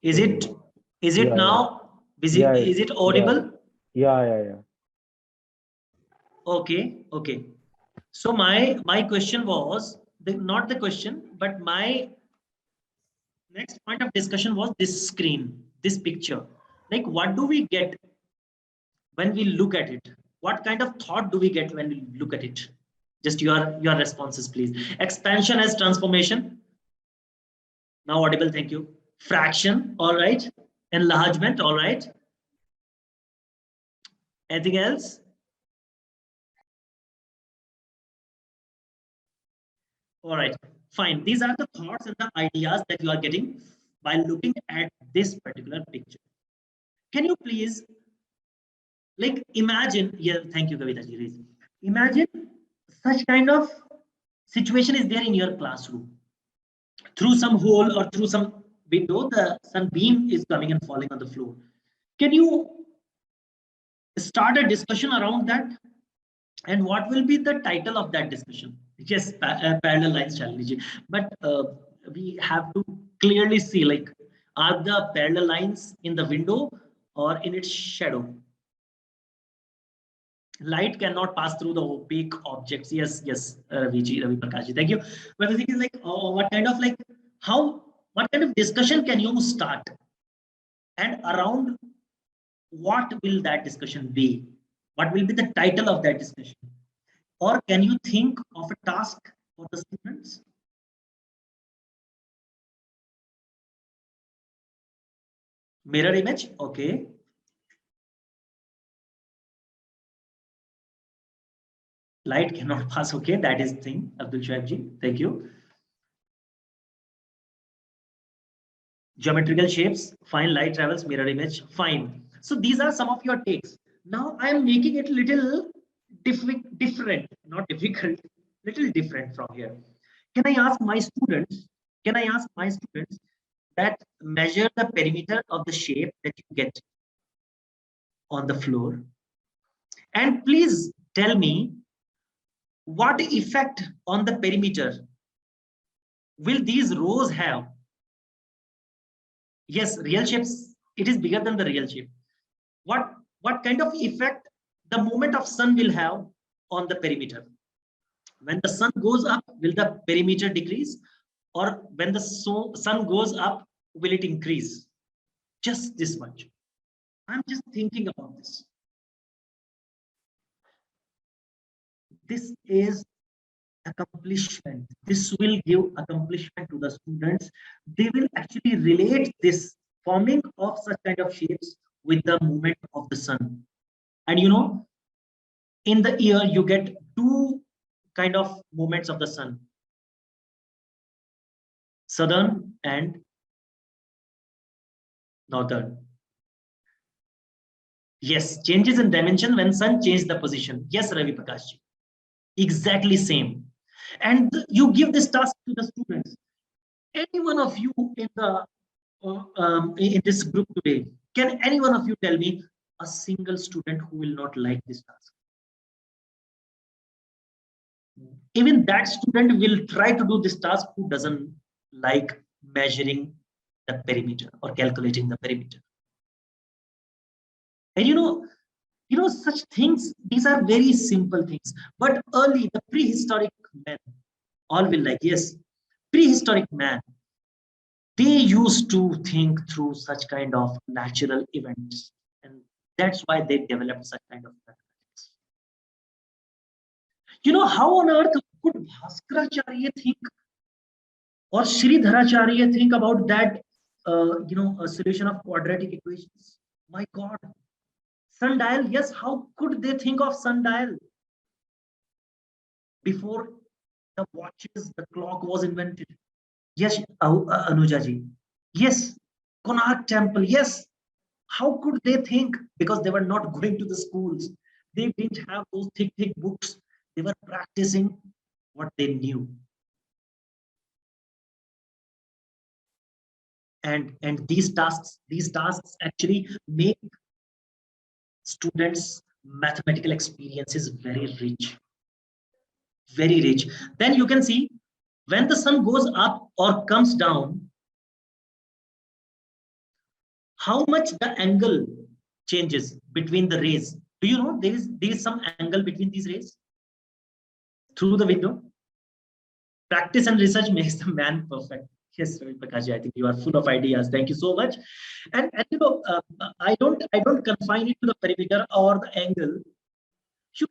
Is it So, is it yeah, yeah, now? yeah, Is it yeah, audible? yeah. Okay, okay. So my question was not the question, but my next point of discussion was this screen, this picture. Like, what do we get when we look at it? What kind of thought do we get when we look at it? Just your responses, please. Expansion as transformation. Now audible. Thank you. Fraction. All right. Enlargement. All right. Anything else? All right. Fine. These are the thoughts and the ideas that you are getting by looking at this particular picture. Can you please imagine? Yeah. Thank you, Kavita ji. Imagine such kind of situation is there in your classroom. Through some hole or through some window, the sunbeam is coming and falling on the floor. Can you start a discussion around that? And what will be the title of that discussion? Yes, parallel lines strategy. But we have to clearly see, like, are the parallel lines in the window or in its shadow? Light cannot pass through the opaque objects. Yes, yes, Ravi Prakash ji, thank you. But the thing is, like, what kind of what kind of discussion can you start, and around what will that discussion be? What will be the title of that discussion? Or can you think of a task for the students? Mirror image, okay. Light cannot pass, okay. That is thing, Abdul Shaib ji, thank you. Geometrical shapes, fine. Light travels, mirror image, fine. So these are some of your takes. Now I am making it little different, not difficult, little different from here. Can I ask my students? Can I ask my students that measure the perimeter of the shape that you get on the floor? And please tell me what effect on the perimeter will these rows have? Yes, real shapes, it is bigger than the real shape. What kind of effect the movement of sun will have on the perimeter? When the sun goes up, will the perimeter decrease? Or when the sun goes up, will it increase? Just this much. I'm just thinking about this. This is accomplishment. This will give accomplishment to the students. They will actually relate this forming of such kind of shapes with the movement of the sun. And in the year, you get two kind of movements of the sun: southern and northern. Yes, changes in dimension when sun changes the position. Yes, Ravi Prakash ji. Exactly same. And you give this task to the students. Any one of you in this group today, can any one of you tell me a single student who will not like this task? Even that student will try to do this task who doesn't like measuring the perimeter or calculating the perimeter. And such things, these are very simple things. But early, the prehistoric men, all will like, yes, prehistoric man, they used to think through such kind of natural events. And that's why they developed such kind of mathematics. How on earth could Bhaskaracharya think or Sridharacharya think about that a solution of quadratic equations. My God, sundial. Yes, how could they think of sundial before the watches, the clock was invented? Yes, Anuja ji. Yes, Konark Temple. Yes, how could they think? Because they were not going to the schools. They didn't have those thick books. They were practicing what they knew. And these tasks actually make students' mathematical experiences very rich. Then you can see when the sun goes up or comes down, how much the angle changes between the rays. Do you know there is some angle between these rays through the window? Practice and research makes the man perfect. Yes, Prakash, I think you are full of ideas. Thank you so much. And I don't confine it to the perimeter or the angle. You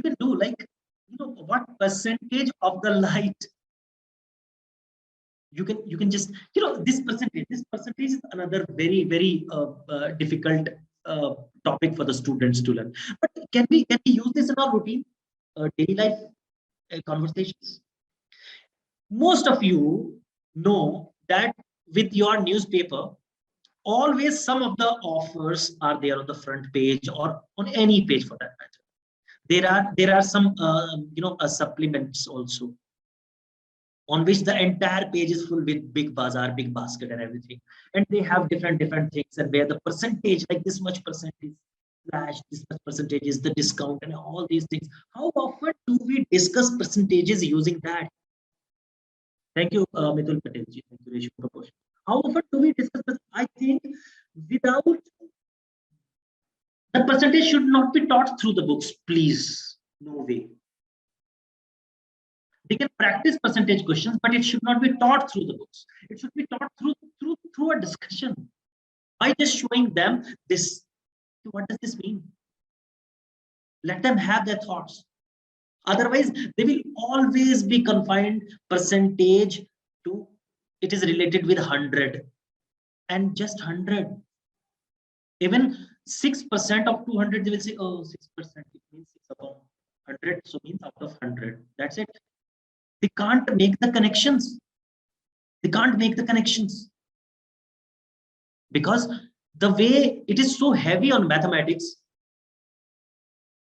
can do like what percentage of the light you can just this percentage is another very difficult topic for the students to learn. But can we use this in our routine daily life conversations? Most of you know that with your newspaper, always some of the offers are there on the front page or on any page for that matter. There are some supplements also on which the entire page is full with big bazaar, big basket, and everything. And they have different things, and where the percentage, like this much percentage slash this much percentage is the discount, and all these things. How often do we discuss percentages using that? Thank you, Mitul Patel ji. Thank you, Reshma Kapoor. How often do we discuss this? I think without the percentage should not be taught through the books, please. No way. They can practice percentage questions, but it should not be taught through the books. It should be taught through a discussion. By just showing them this, what does this mean? Let them have their thoughts. Otherwise, they will always be confined percentage to it is related with 100 and just 100. Even 6% of 200, they will say, oh, 6%, it means 6 upon 100, so means out of 100. That's it. They can't make the connections. They can't make the connections. Because the way it is so heavy on mathematics,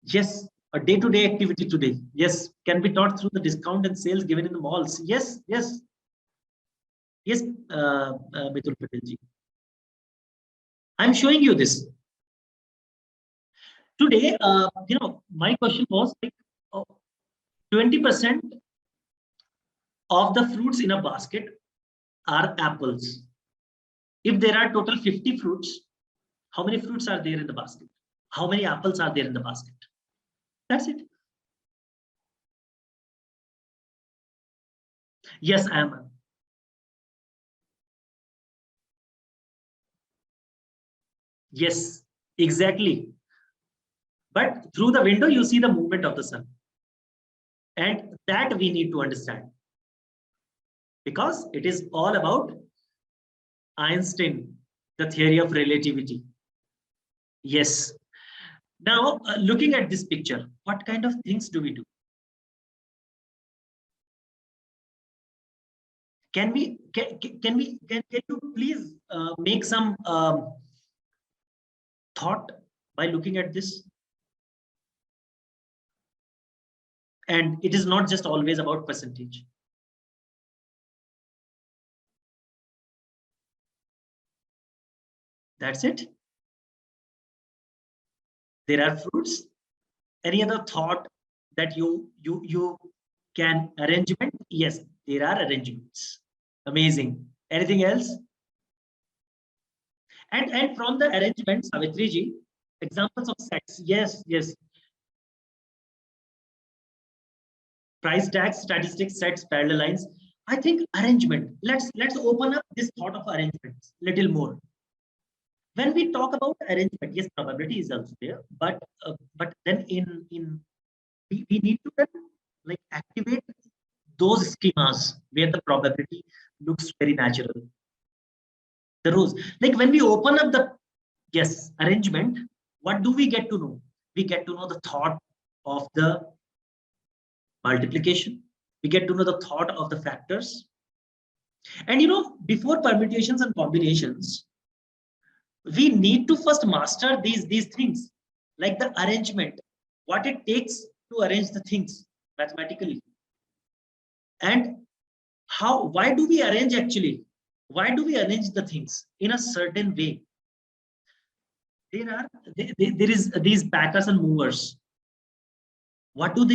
yes, a day-to-day activity today, yes, can be taught through the discount and sales given in the malls. Yes, Mitul Patel ji. I'm showing you this. Today, my question was like 20% of the fruits in a basket are apples. If there are total 50 fruits, how many fruits are there in the basket? How many apples are there in the basket? That's it. Yes, I am. Yes, exactly. But through the window, you see the movement of the sun. And that we need to understand. Because it is all about Einstein, the theory of relativity. Yes. Now, looking at this picture, what kind of things do we do? Can you please make some thought by looking at this? And it is not just always about percentage. That's it. There are fruits. Any other thought that you can arrangement? Yes, there are arrangements. Amazing. Anything else? And from the arrangements, Savitri ji, examples of sets. Yes. Price tags, statistics, sets, parallel lines. I think arrangement. Let's open up this thought of arrangements little more. When we talk about arrangement, yes, probability is also there, but then we need to then like activate those schemas where the probability looks very natural. The rows. Like when we open up the arrangement, what do we get to know? We get to know the thought of the multiplication. We get to know the thought of the factors. And before permutations and combinations, we need to first master these things, like the arrangement, what it takes to arrange the things mathematically. And why do we arrange actually? Why do we arrange the things in a certain way? There is these packers and movers. What do?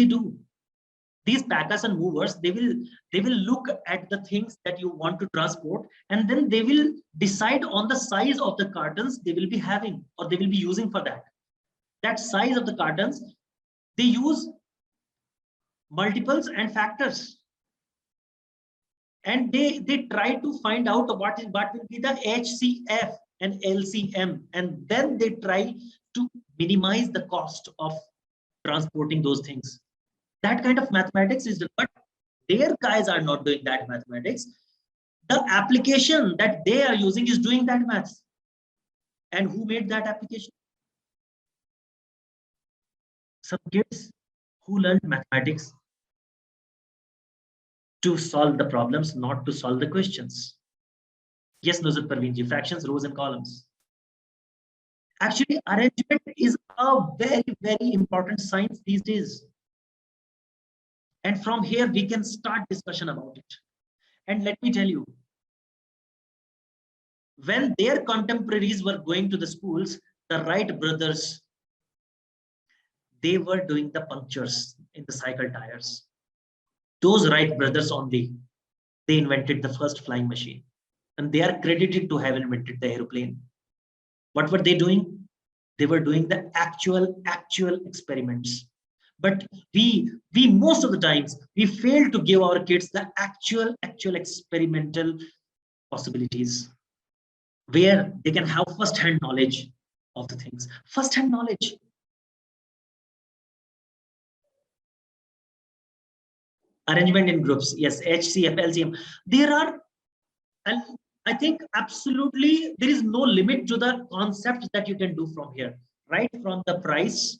These packers and movers, they will look at the things that you want to transport, and then they will decide on the size of the cartons they will be having, or they will be using for that size of the cartons. They use multiples and factors, and they try to find out what will be the HCF and LCM, and then they try to minimize the cost of transporting those things. That kind of mathematics is done, but their guys are not doing that mathematics. The application that they are using is doing that maths. And who made that application? Some kids who learned mathematics to solve the problems, not to solve the questions. Yes, Nuzhat Parveen, fractions, rows and columns. Actually, arrangement is a very, very important science these days. And from here, we can start discussion about it. And let me tell you, when their contemporaries were going to the schools, the Wright brothers, they were doing the punctures in the cycle tires. Those Wright brothers only, they invented the first flying machine. And they are credited to have invented the aeroplane. What were they doing? They were doing the actual experiments. But we most of the times, we fail to give our kids the actual experimental possibilities, where they can have first-hand knowledge of the things. First-hand knowledge. Arrangement in groups. Yes, HCF, LCM. There are, and I think absolutely there is no limit to the concepts that you can do from here. Right from the price,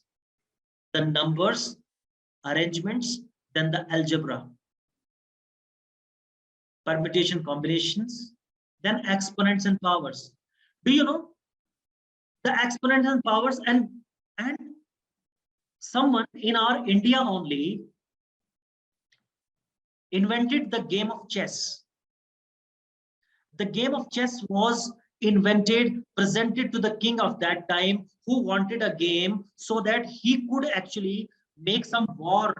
the numbers, arrangements, then the algebra, permutation combinations, then exponents and powers. Do you know the exponents and powers? And someone in our India only invented the game of chess. The game of chess was invented, presented to the king of that time, who wanted a game so that he could actually make some war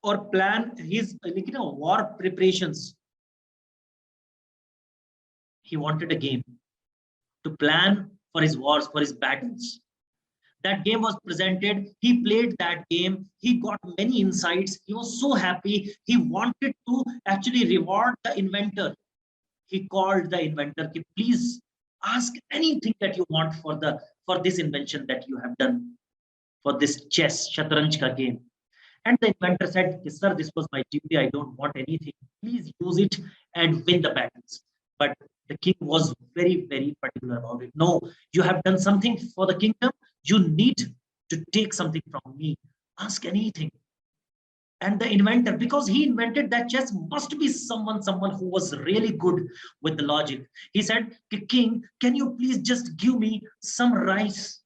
or plan his war preparations. He wanted a game to plan for his wars, for his battles. That game was presented. He played that game. He got many insights. He was so happy. He wanted to actually reward the inventor. He called the inventor, please ask anything that you want for this invention that you have done for this chess, Shatranj ka game. And the inventor said, sir, this was my duty. I don't want anything. Please use it and win the battles. But the king was very, very particular about it. No, you have done something for the kingdom. You need to take something from me. Ask anything. And the inventor, because he invented that chess, must be someone who was really good with the logic. He said, king, can you please just give me some rice?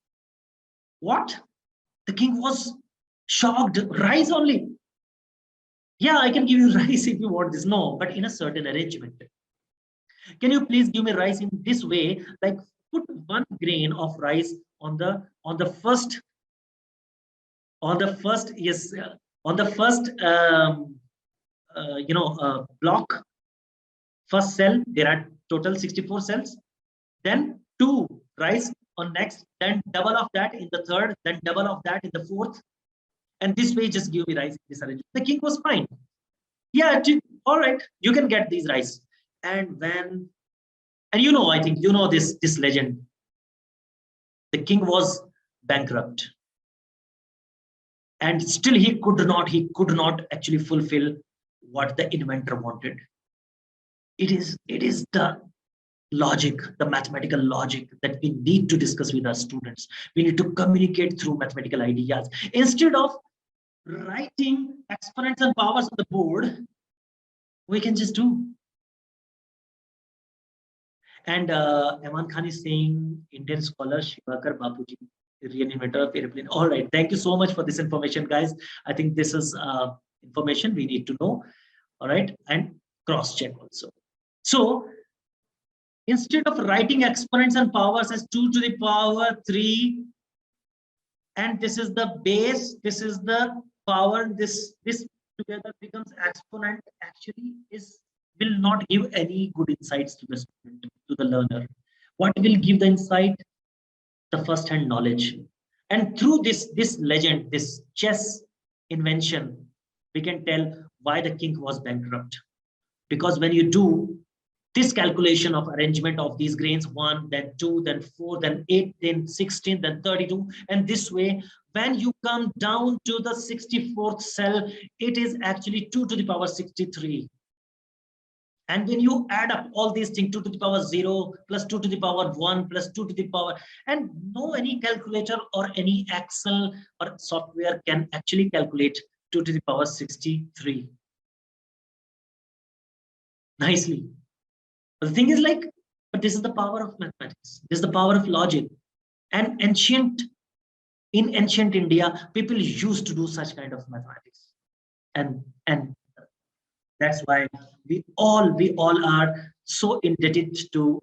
What? The king was shocked. Rice only? Yeah, I can give you rice if you want this. No, but in a certain arrangement. Can you please give me rice in this way? Like put 1 grain of rice on the first block, first cell. There are total 64 cells. Then 2 rice on next, then double of that in the third, then double of that in the fourth. And this way, just give me rice in this arrangement. The king was fine. Yeah, all right, you can get these rice. And when, and I think this legend. The king was bankrupt. And still he could not actually fulfill what the inventor wanted. It is the logic, the mathematical logic that we need to discuss with our students. We need to communicate through mathematical ideas. Instead of writing exponents and powers on the board, we can just do. And Aman Khan is saying, Indian scholar Shivakar Bapuji, the real inventor of airplane. All right, thank you so much for this information, guys. I think this is information we need to know. All right, and cross check also. So instead of writing exponents and powers as 2 to the power 3, and this is the base, this is the power, this together becomes exponent, actually will not give any good insights to the student, to the learner. What will give the insight? The first hand knowledge. And through this legend, this chess invention, we can tell why the king was bankrupt. Because when you do this calculation of arrangement of these grains, 1, then 2, then 4, then 8, then 16, then 32, and this way, when you come down to the 64th cell, it is actually 2 to the power 63. And when you add up all these things, 2 to the power 0 plus 2 to the power 1 plus 2 to the power, and no any calculator or any Excel or software can actually calculate 2 to the power 63 nicely. But the thing is like, but this is the power of mathematics. This is the power of logic. And in ancient India, people used to do such kind of mathematics. And that's why we all are so indebted to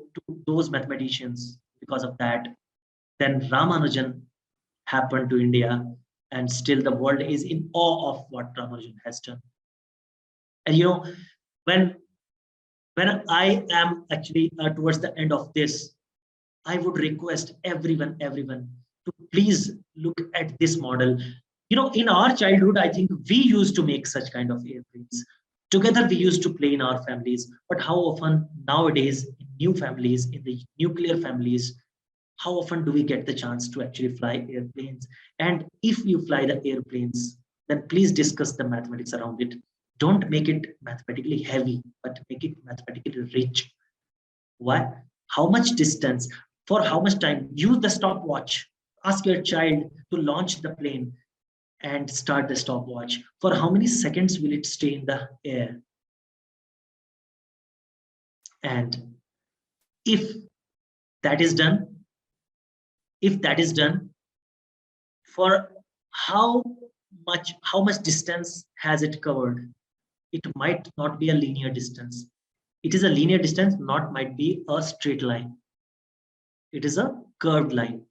those mathematicians. Because of that, then Ramanujan happened to India, and still the world is in awe of what Ramanujan has done. And you know, when I am actually towards the end of this, I would request everyone to please look at this model. You know, in our childhood, I think we used to make such kind of airplanes. Together, we used to play in our families. But how often nowadays, in new families, in the nuclear families, how often do we get the chance to actually fly airplanes? And if you fly the airplanes, then please discuss the mathematics around it. Don't make it mathematically heavy, but make it mathematically rich. Why? How much distance? For how much time? Use the stopwatch. Ask your child to launch the plane and start the stopwatch. For how many seconds will it stay in the air? And if that is done, for how much distance has it covered? It might not be a linear distance. It is a linear distance, might be a straight line. It is a curved line.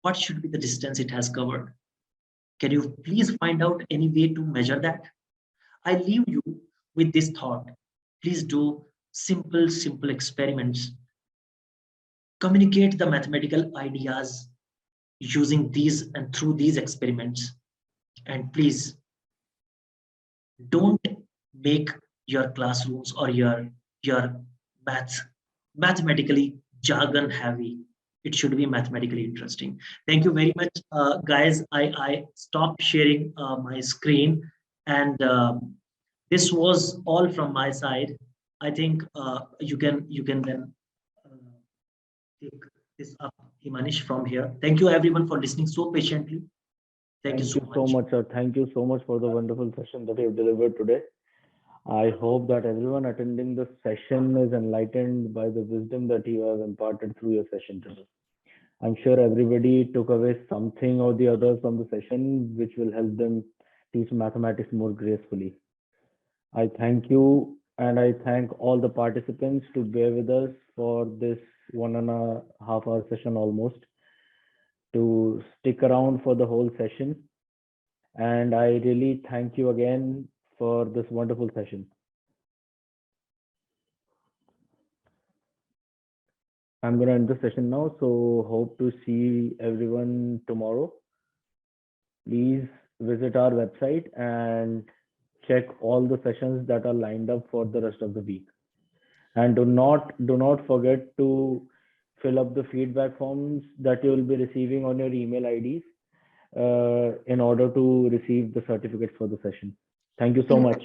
What should be the distance it has covered? Can you please find out any way to measure that? I leave you with this thought. Please do simple experiments. Communicate the mathematical ideas using these and through these experiments. And please don't make your classrooms or your mathematically jargon heavy. It should be mathematically interesting. Thank you very much, guys. I stopped sharing my screen, and this was all from my side. I think you can then take this up, Himanish, from here. Thank you everyone for listening so patiently. Thank you so much, sir. Thank you so much for the wonderful session that you have delivered today. I hope that everyone attending this session is enlightened by the wisdom that you have imparted through your session today. I'm sure everybody took away something or the other from the session, which will help them teach mathematics more gracefully. I thank you, and I thank all the participants to bear with us for this 1.5 hour session almost, to stick around for the whole session. And I really thank you again for this wonderful session. I'm going to end the session now. So hope to see everyone tomorrow. Please visit our website and check all the sessions that are lined up for the rest of the week. And do not forget to fill up the feedback forms that you will be receiving on your email IDs in order to receive the certificates for the session. Thank you so much.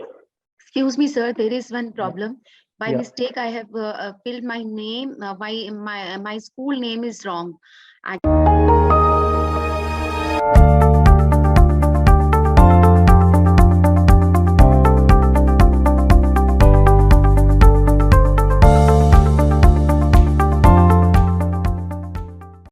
Excuse me, sir, there is one problem. By Yeah. mistake, I have filled my name. My school name is wrong.